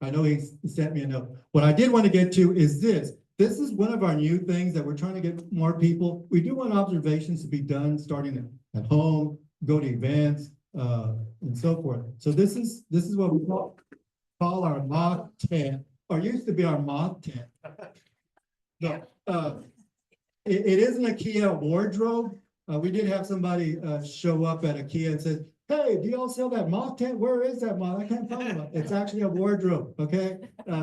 I know he sent me a note. What I did want to get to is this. This is one of our new things that we're trying to get more people. We do want observations to be done starting at home, go to events, and so forth. So this is what we call our moth tent, or used to be our moth tent. No, it isn't a Kia wardrobe. We did have somebody show up at a Kia and said, "Hey, do y'all sell that moth tent? Where is that moth? I can't find it." It's actually a wardrobe. Okay,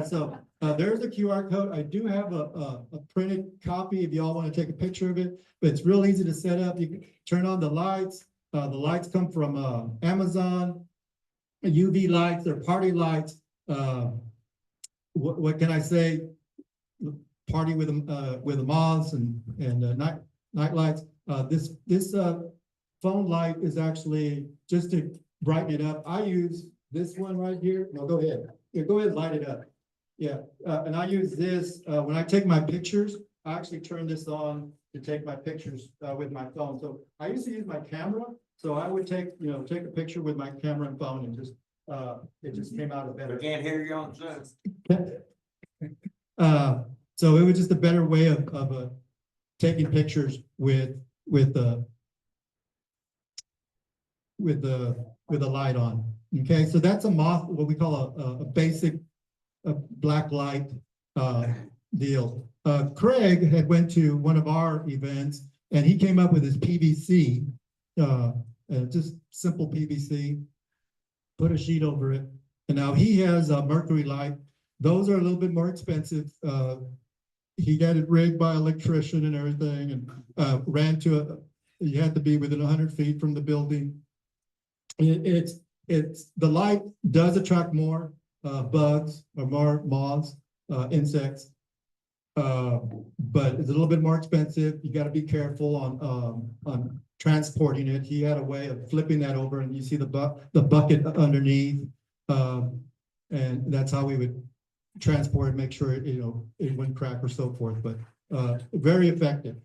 so there's a QR code. I do have a printed copy if y'all want to take a picture of it, but it's real easy to set up. You can turn on the lights. The lights come from Amazon. UV lights, they're party lights. What can I say? Party with the moths and night lights. This phone light is actually just to brighten it up. I use this one right here. No, go ahead. Yeah, go ahead and light it up. Yeah, and I use this when I take my pictures. I actually turn this on to take my pictures with my phone. So I used to use my camera. So I would take a picture with my camera and phone, and just it just came out better. We can't hear you on Zoom. So it was just a better way of taking pictures with the light on. Okay, so that's a moth, what we call a basic black light deal. Craig had went to one of our events and he came up with his PVC, just simple PVC, put a sheet over it. And now he has a mercury light. Those are a little bit more expensive. He got it rigged by an electrician and everything, and you had to be within 100 feet from the building. The light does attract more bugs or more moths, insects, but it's a little bit more expensive. You got to be careful on transporting it. He had a way of flipping that over, and you see the bucket underneath, and that's how we would transport it, make sure it wouldn't crack or so forth, but very effective.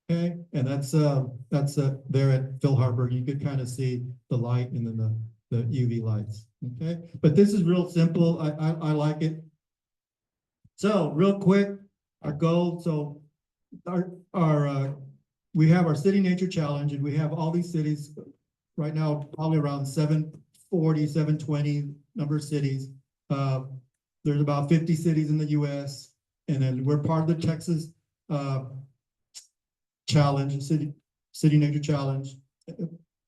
Okay, and that's there at Phil Harbor. You could kind of see the light and then the UV lights. Okay, but this is real simple. I like it. So real quick, our goal. So we have our City Nature Challenge, and we have all these cities right now, probably around 740, 720 number of cities. There's about 50 cities in the US, and then we're part of the Texas Challenge, City Nature Challenge,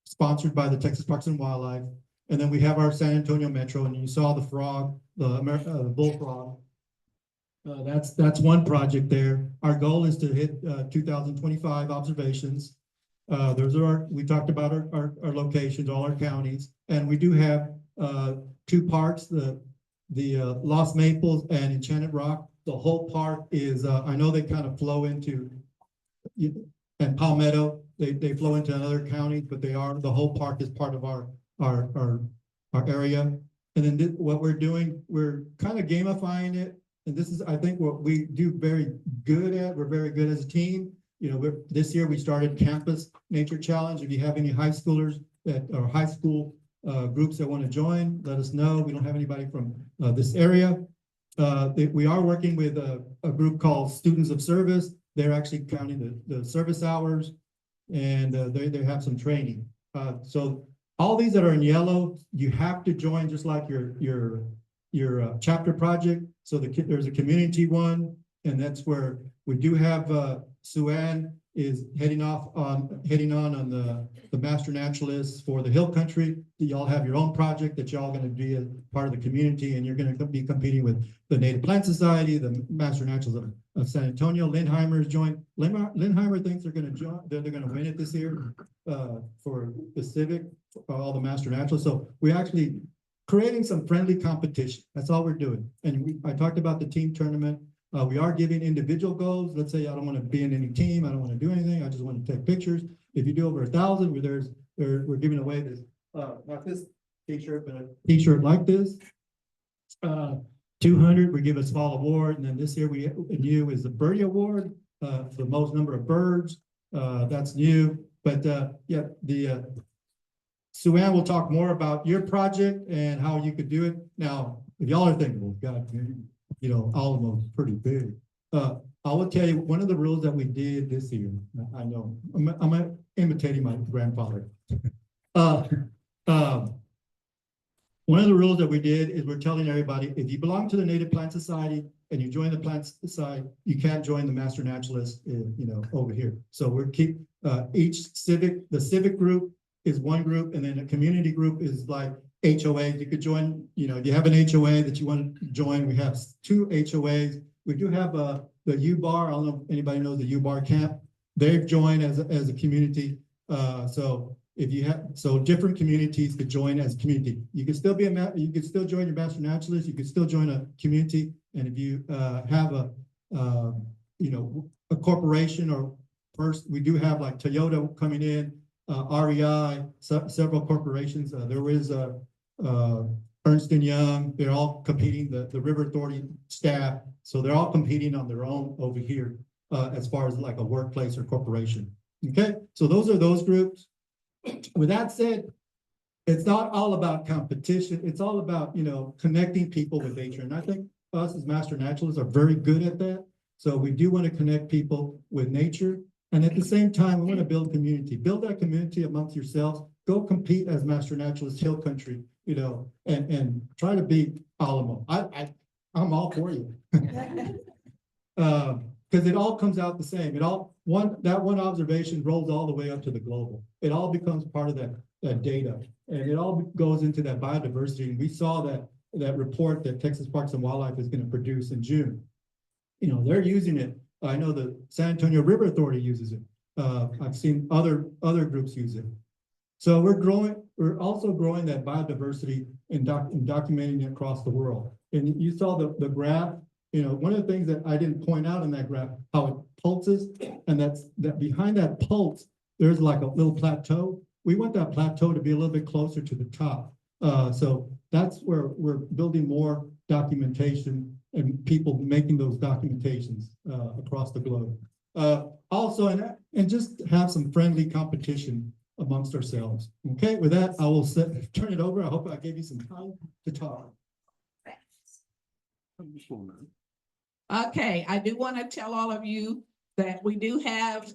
sponsored by the Texas Parks and Wildlife. And then we have our San Antonio Metro, and you saw the frog, the bullfrog. That's one project there. Our goal is to hit 2025 observations. We talked about our locations, all our counties, and we do have 2 parks, the Lost Maples and Enchanted Rock. The whole park is, I know they kind of flow into, and Palmetto, they flow into another county, but the whole park is part of our area. And then what we're doing, we're kind of gamifying it. And this is, I think, what we do very good at. We're very good as a team. This year we started Campus Nature Challenge. If you have any high schoolers or high school groups that want to join, let us know. We don't have anybody from this area. We are working with a group called Students of Service. they're actually counting the service hours, and they have some training. So all these that are in yellow, you have to join just like your chapter project. So there's a community one, and that's where we do have Suanne is heading on the Master Naturalist for the Hill Country. Y'all have your own project that y'all going to be a part of the community, and you're going to be competing with the Native Plant Society, the Master Naturalists of San Antonio. Lindheimer's joined. Lindheimer thinks they're going to join. They're going to win it this year for the Civic, for all the Master Naturalists. So we're actually creating some friendly competition. That's all we're doing. And I talked about the team tournament. We are giving individual goals. Let's say I don't want to be in any team. I don't want to do anything. I just want to take pictures. If you do over 1,000, we're giving away this, not this t-shirt, but a t-shirt like this. 200, we give a small award. And then this year we new is the Birdie Award for the most number of birds. That's new. But yeah, Suanne will talk more about your project and how you could do it. Now, if y'all are thinking, well, God, you know, Alamo's pretty big. I will tell you, one of the rules that we did this year, I know, I'm imitating my grandfather. One of the rules that we did is we're telling everybody, if you belong to the Native Plant Society and you join the Plant Society, you can't join the Master Naturalist, you know, over here. So we're the civic group is one group, and then a community group is like HOA. You could join, you know, if you have an HOA that you want to join, we have 2 HOAs. We do have the U-Bar. I don't know if anybody knows the U-Bar camp. They've joined as a community. So if you have, so different communities could join as a community. You can still you could still join your Master Naturalist. You could still join a community. And if you have you know, a corporation, or first, we do have like Toyota coming in, REI, several corporations. There is Ernst & Young. They're all competing, the River Authority staff. So they're all competing on their own over here as far as like a workplace or corporation. Okay, so those are those groups. With that said, it's not all about competition. It's all about, you know, connecting people with nature. And I think us as Master Naturalists are very good at that. So we do want to connect people with nature. And at the same time, we want to build community. Build that community amongst yourselves. Go compete as Master Naturalist Hill Country, you know, and try to beat Alamo. I'm all for you. Because it all comes out the same. That one observation rolls all the way up to the global. It all becomes part of that data, and it all goes into that biodiversity. And we saw that report that Texas Parks and Wildlife is going to produce in June. You know, they're using it. I know the San Antonio River Authority uses it. I've seen other groups use it. So we're also growing that biodiversity and documenting it across the world. And you saw the graph. You know, one of the things that I didn't point out in that graph, how it pulses, and that behind that pulse, there's like a little plateau. We want that plateau to be a little bit closer to the top. So that's where we're building more documentation and people making those documentations across the globe. Also, and just have some friendly competition amongst ourselves. Okay, with that, I will turn it over. I hope I gave you some time to talk. Okay, I do want to tell all of you that we do have,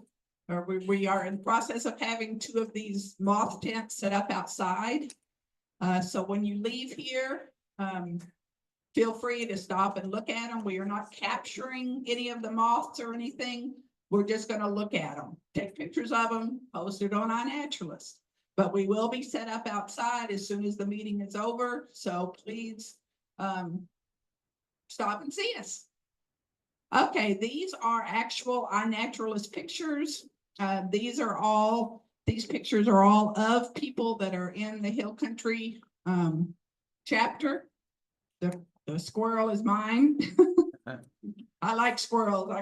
or we are in the process of having 2 of these moth tents set up outside. So when you leave here, feel free to stop and look at them. We are not capturing any of the moths or anything. We're just going to look at them, take pictures of them, post it on iNaturalist. But we will be set up outside as soon as the meeting is over. So please stop and see us. Okay, these are actual iNaturalist pictures. These pictures are all of people that are in the Hill Country chapter. The squirrel is mine. I like squirrels.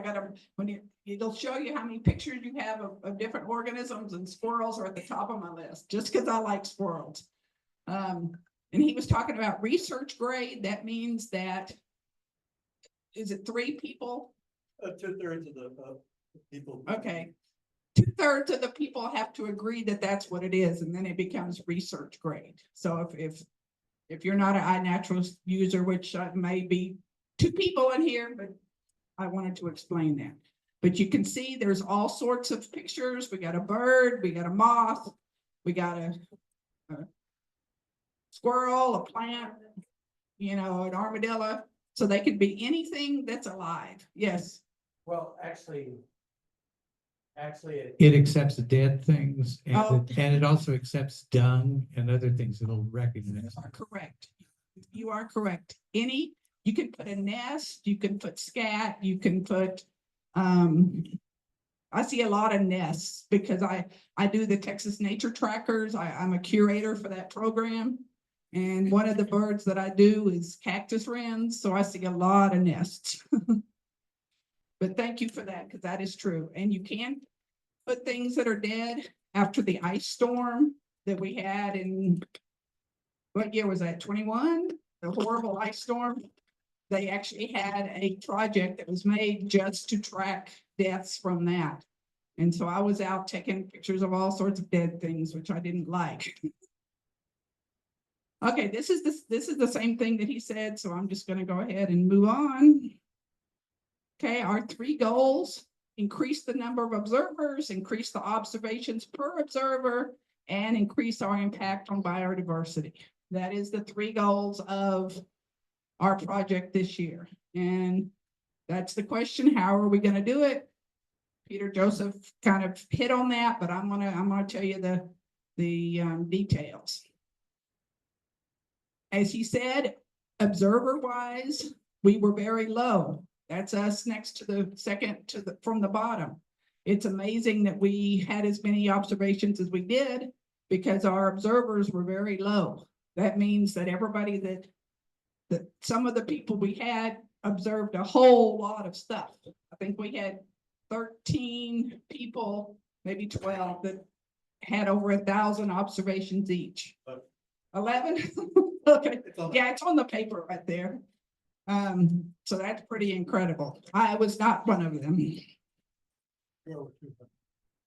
It'll show you how many pictures you have of different organisms, and squirrels are at the top of my list just because I like squirrels. And he was talking about research grade. That means that, is it 3 people? 2/3 of the people. Okay. 2/3 of the people have to agree that that's what it is, and then it becomes research grade. So if you're not an iNaturalist user, which may be 2 people in here, but I wanted to explain that. But you can see there's all sorts of pictures. We got a bird, we got a moth, we got a squirrel, a plant, you know, an armadillo. So they could be anything that's alive. Yes. Well, actually, It accepts dead things Oh. and it also accepts dung and other things it'll recognize. You are correct. You are correct. You can put a nest, you can put scat, you can put, I see a lot of nests because I do the Texas Nature Trackers. I'm a curator for that program. And one of the birds that I do is cactus wrens, so I see a lot of nests. But thank you for that, because that is true. And you can put things that are dead after the ice storm that we had in, what year was that, 21? The horrible ice storm. They actually had a project that was made just to track deaths from that. And so I was out taking pictures of all sorts of dead things, which I didn't like. Okay, this is the same thing that he said, so I'm just gonna go ahead and move on. Okay, our 3 goals: increase the number of observers, increase the observations per observer, and increase our impact on biodiversity. That is the 3 goals of our project this year. And that's the question, how are we gonna do it? Peter Joseph kind of hit on that, but I'm gonna tell you the details. As he said, observer-wise, we were very low. That's us next to the second from the bottom. It's amazing that we had as many observations as we did because our observers were very low. That means that everybody that some of the people we had observed a whole lot of stuff. I think we had 13 people, maybe 12, that had over 1,000 observations each. 11? Okay, yeah, it's on the paper right there. So that's pretty incredible. I was not one of them.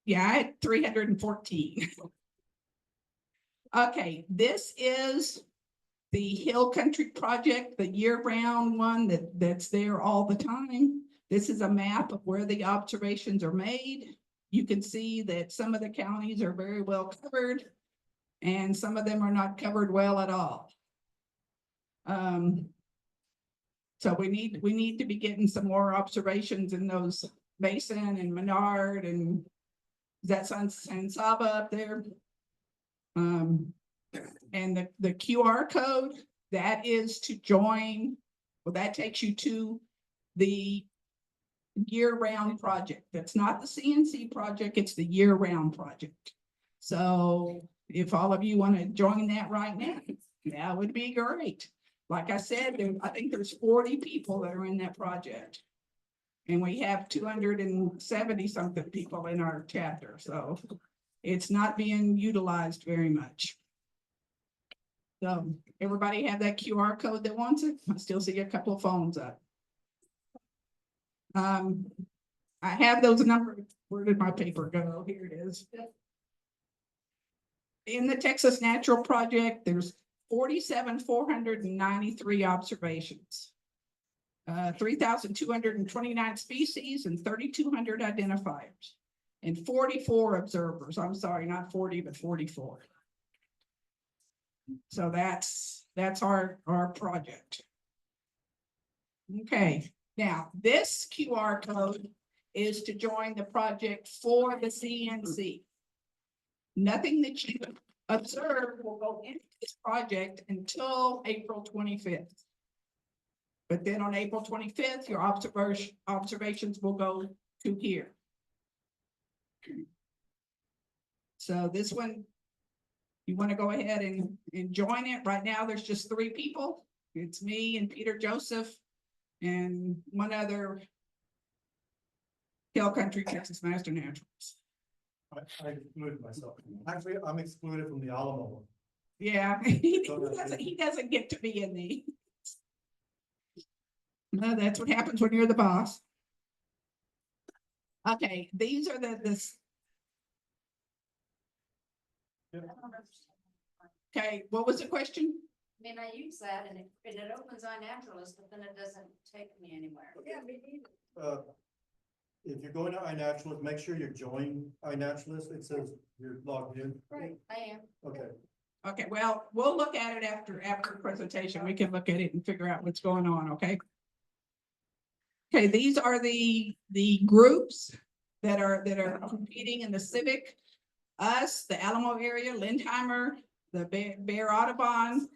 Yeah, I had 314. Okay, this is the Hill Country Project, the year-round one that's there all the time. This is a map of where the observations are made. You can see that some of the counties are very well covered and some of them are not covered well at all. So we need to be getting some more observations in those Mason and Menard and that's on San Saba up there. And the QR code, that is to join, well, that takes you to the year-round project. That's not the CNC project, it's the year-round project. So if all of you want to join that right now, that would be great. Like I said, I think there's 40 people that are in that project. And we have 270 something people in our chapter, so it's not being utilized very much. So everybody have that QR code that wants it? I still see a couple of phones up. I have those numbers. Where did my paper go? Here it is. In the Texas Natural Project, there's 47,493 observations, 3,229 species and 3,200 identifiers, and 44 observers. I'm sorry, not 40, but 44. So that's our project. Okay, now this QR code is to join the project for the CNC. Nothing that you observe will go into this project until April 25th. But then on April 25th, your observations will go to here. So this one, you want to go ahead and join it. Right now, there's just 3 people. It's me and Peter Joseph and one other Hill Country Texas Master Naturalist. I excluded myself. Actually, I'm excluded from the Alamo one. Yeah, he doesn't get to be in the. No, that's what happens when you're the boss. Okay, these are this. Okay, what was the question? I mean, I use that and it opens iNaturalist, but then it doesn't take me anywhere. Yeah, me neither. if you're going to iNaturalist, make sure you join iNaturalist. It says you're logged in. Right, I am. Okay. Okay, well, we'll look at it after the presentation. We can look at it and figure out what's going on, okay? Okay, these are the groups that are competing in the civic. Us, the Alamo Area, Lindheimer, the Bear Audubon,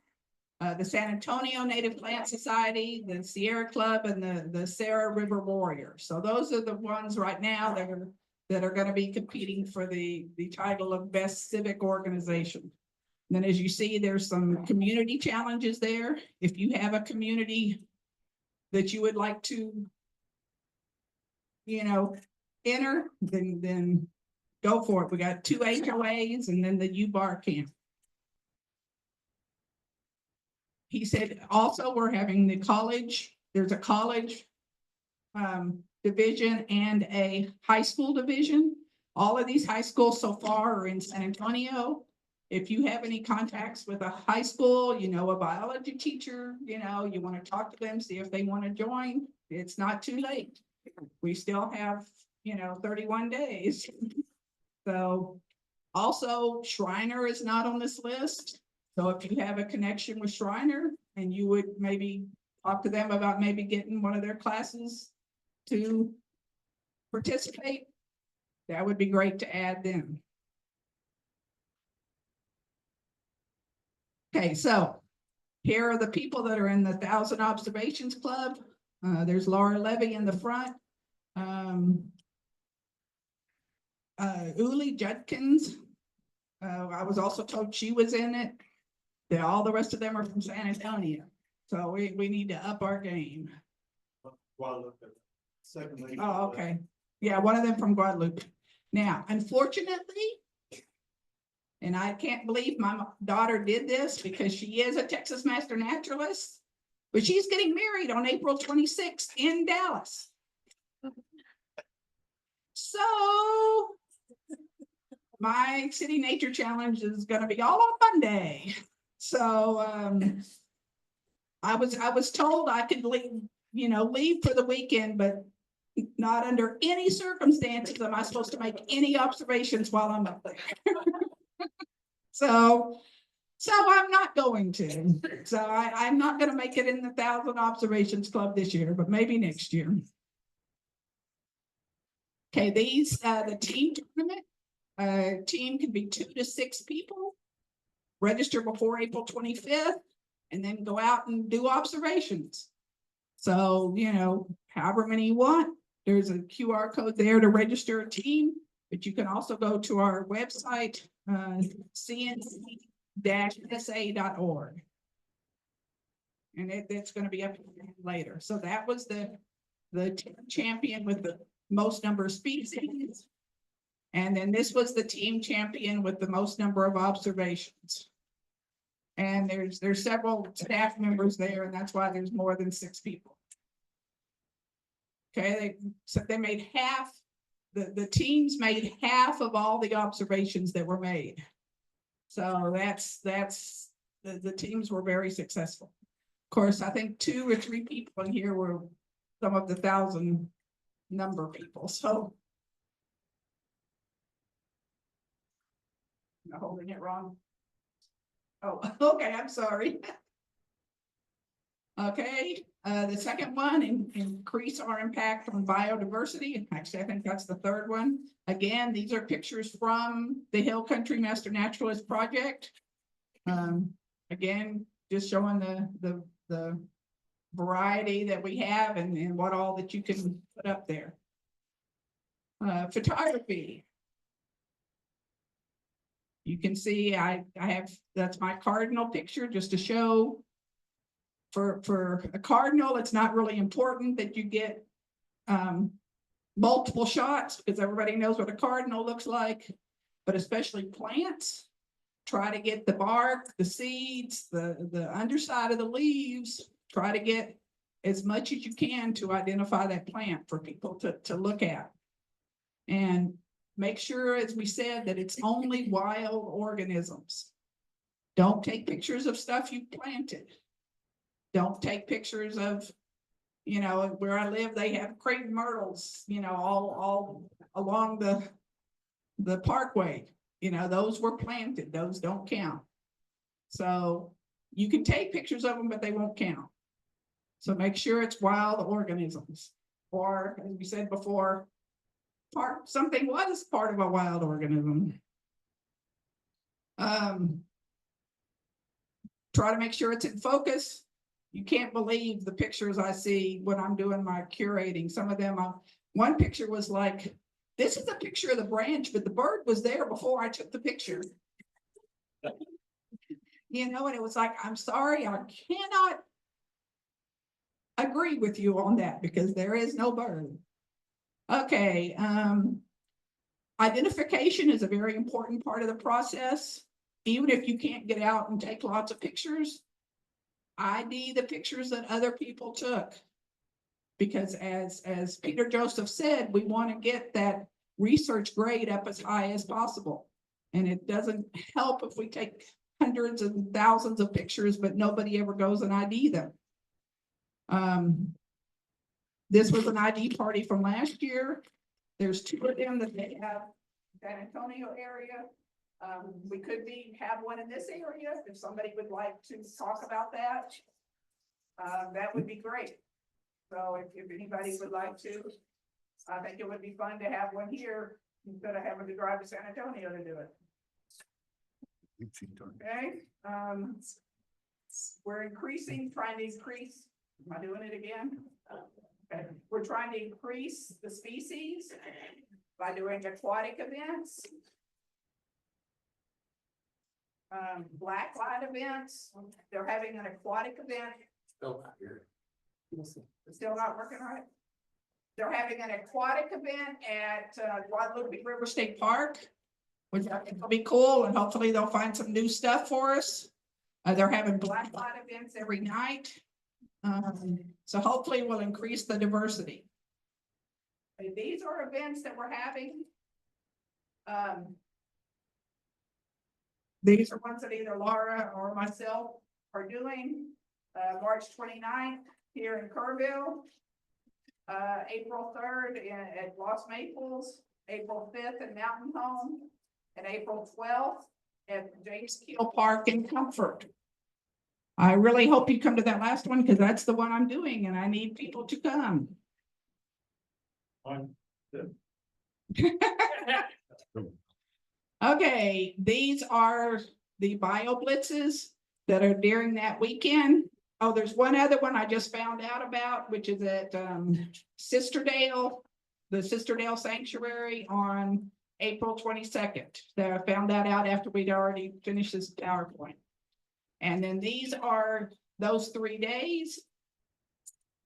the San Antonio Native Plant Society, the Sierra Club, and the Sarah River Warriors. So those are the ones right now that are gonna be competing for the title of Best Civic Organization. Then as you see, there's some community challenges there. If you have a community that you would like to, enter, then go for it. We got 2 HOAs and then the U-Bar camp. He said also we're having the college, there's a college division and a high school division. All of these high schools so far are in San Antonio. If you have any contacts with a high school, a biology teacher, you want to talk to them, see if they want to join, it's not too late. We still have, 31 days. So also Shriner is not on this list. So if you have a connection with Shriner and you would maybe talk to them about maybe getting one of their classes to participate, that would be great to add them. Okay, so here are the people that are in the 1,000 Observations Club. There's Laura Levy in the front. Uli Judkins. I was also told she was in it. All the rest of them are from San Antonio. So we need to up our game. Secondly. Oh, okay. Yeah, one of them from Guadalupe. Now, unfortunately, and I can't believe my daughter did this because she is a Texas Master Naturalist, but she's getting married on April 26th in Dallas. So my City Nature Challenge is going to be all on Monday. So I was told I could leave, leave for the weekend, but not under any circumstances am I supposed to make any observations while I'm up there. So I'm not going to. So I'm not going to make it in the 1,000 Observations Club this year, but maybe next year. Okay, the team tournament. Team can be 2 to 6 people. Register before April 25th, and then go out and do observations. So, however many you want, there's a QR code there to register a team, but you can also go to our website, cnc-sa.org. And it's going to be up later. So that was the champion with the most number of species. And then this was the team champion with the most number of observations. And there's several staff members there, and that's why there's more than 6 people. Okay, they made half, the teams made half of all the observations that were made. So that's the teams were very successful. Of course, I think 2 or 3 people in here were some of the 1,000 number people. So I'm holding it wrong. Oh, okay, I'm sorry. Okay, the second one, increase our impact on biodiversity. Actually, I think that's the third one. Again, these are pictures from the Hill Country Master Naturalist project. Again, just showing the variety that we have and what all that you can put up there. Photography. You can see I have, that's my cardinal picture just to show for a cardinal, it's not really important that you get multiple shots because everybody knows what a cardinal looks like, but especially plants, try to get the bark, the seeds, the underside of the leaves, try to get as much as you can to identify that plant for people to look at. And make sure, as we said, that it's only wild organisms. Don't take pictures of stuff you planted. Don't take pictures of, You know, where I live, they have crepe myrtles, you know, all along the parkway. You know, those were planted, those don't count. So you can take pictures of them, but they won't count. So make sure it's wild organisms, or as we said before, something was part of a wild organism. Try to make sure it's in focus. You can't believe the pictures I see when I'm doing my curating. Some of them, one picture was like, this is a picture of the branch, but the bird was there before I took the picture. You know, and it was like, I'm sorry, I cannot agree with you on that because there is no bird. Okay, identification is a very important part of the process. Even if you can't get out and take lots of pictures, ID the pictures that other people took. Because as Peter Joseph said, we want to get that research grade up as high as possible. And it doesn't help if we take hundreds and thousands of pictures, but nobody ever goes and ID them. This was an ID party from last year. There's 2 of them that they have in San Antonio area. We could have one in this area if somebody would like to talk about that. That would be great. So if anybody would like to, I think it would be fun to have one here instead of having to drive to San Antonio to do it. Okay. We're trying to increase. Am I doing it again? Okay. We're trying to increase the species by doing aquatic events. Blacklight events. They're having an aquatic event. Still not here. Still not working right. They're having an aquatic event at Guadalupe River State Park, which I think will be cool, and hopefully they'll find some new stuff for us. They're having blacklight events every night. So hopefully we'll increase the diversity. These are events that we're having. These are ones that either Laura or myself are doing. March 29th here in Kerrville, April 3rd at Los Maples, April 5th at Mountain Home, and April 12th at James Keel Park in Comfort. I really hope you come to that last one because that's the one I'm doing and I need people to come. Okay, these are the bioblitzes that are during that weekend. Oh, there's one other one I just found out about, which is at Sisterdale, the Sisterdale Sanctuary on April 22nd. That I found that out after we'd already finished this PowerPoint. And then these are those 3 days.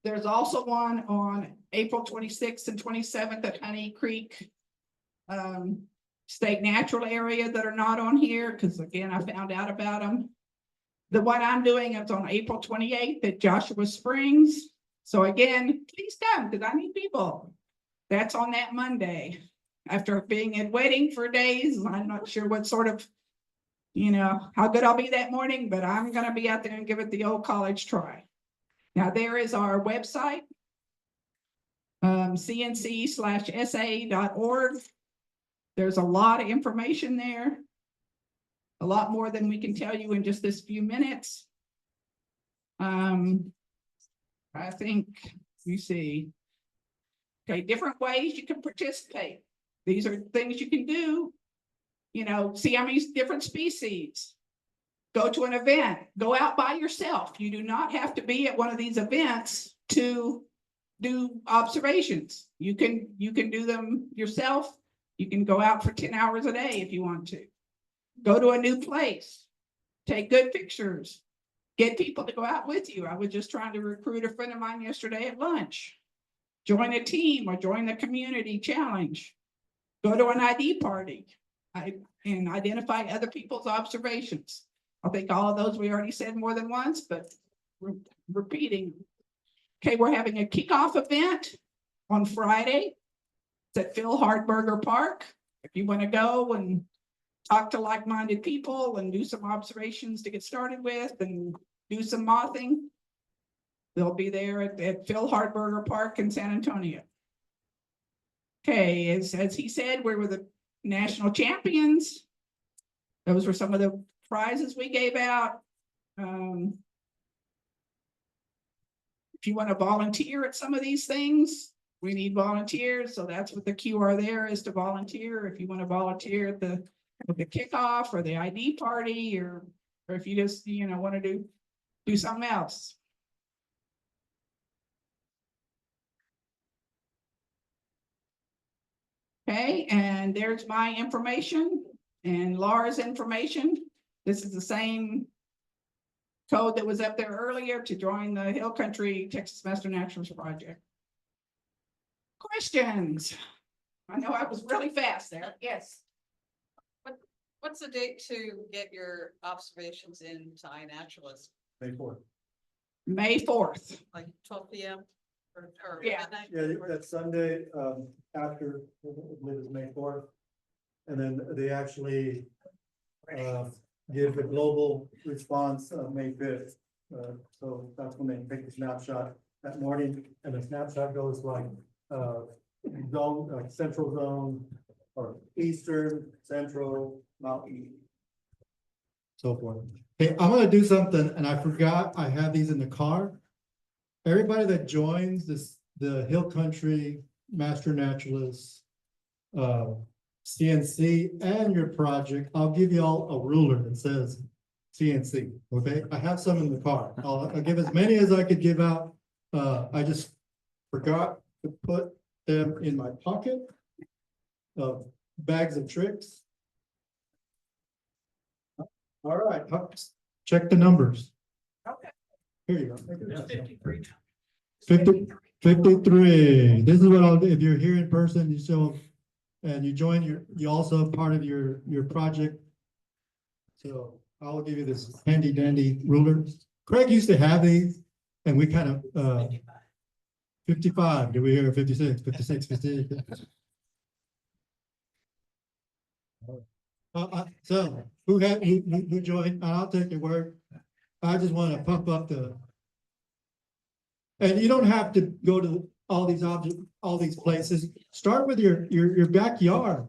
There's also one on April 26th and 27th at Honey Creek State Natural Area that are not on here because again, I found out about them. The one I'm doing is on April 28th at Joshua Springs. So again, please come because I need people. That's on that Monday. After being at wedding for days, I'm not sure what sort of, you know, how good I'll be that morning, but I'm going to be out there and give it the old college try. Now there is our website, cnc/sa.org. There's a lot of information there. A lot more than we can tell you in just this few minutes. I think you see, okay, different ways you can participate. These are things you can do, you know, see how many different species. Go to an event, go out by yourself. You do not have to be at one of these events to do observations. You can do them yourself. You can go out for 10 hours a day if you want to. Go to a new place, take good pictures, get people to go out with you. I was just trying to recruit a friend of mine yesterday at lunch. Join a team or join the community challenge. Go to an ID party and identify other people's observations. I think all of those we already said more than once, but repeating. Okay, we're having a kickoff event on Friday. It's at Phil Hardberger Park. If you want to go and talk to like-minded people and do some observations to get started with and do some mothing. They'll be there at Phil Hardberger Park in San Antonio. Okay, as he said, we were the national champions. Those were some of the prizes we gave out. If you want to volunteer at some of these things, we need volunteers, so that's what the QR there is, to volunteer. If you want to volunteer at the kickoff or the ID party, or if you just, want to do something else. Okay, and there's my information and Laura's information. This is the same code that was up there earlier to join the Hill Country Texas Master Naturalist project. Questions? I know I was really fast there. Yes. What's the date to get your observations into iNaturalist? May 4th. May 4th. Like 12 p.m. or Yeah. midnight? Yeah, that's Sunday, after, I believe it's May 4th. And then they actually, give the global response, May 5th. So that's when they take the snapshot that morning, and the snapshot goes like, zone, like central zone, or eastern, central, mountain. So forth. Hey, I'm gonna do something, and I forgot I have these in the car. Everybody that joins the Hill Country Master Naturalist, CNC and your project, I'll give you all a ruler that says CNC, okay? I have some in the car. I'll give as many as I could give out. I just forgot to put them in my pocket of bags of tricks. All right, check the numbers. Okay. Here you go. 53. 53. This is what I'll do. If you're here in person, you show, and you join you also part of your project. So I'll give you this handy dandy ruler. Craig used to have these, and we kind of, 55. Did we hear 56, 56, 56? So who joined? I'll take the word. I just want to pump up and you don't have to go to all these places. Start with your backyard.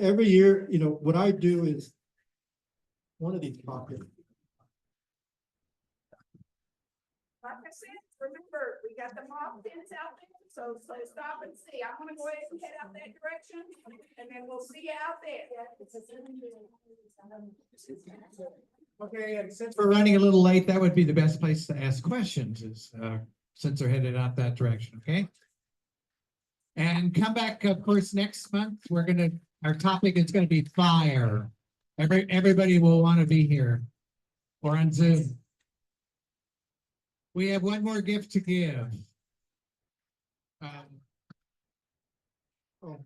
Every year, what I do is one of these pockets. Like I said, remember, we got the mob tents out there, so stop and see. I'm gonna go ahead and head out that direction, and then we'll see you out there. Okay, and since we're running a little late, that would be the best place to ask questions is, since they're headed out that direction, okay? And come back, of course, next month, our topic is gonna be fire. Everybody will want to be here or on Zoom. We have one more gift to give. Oh,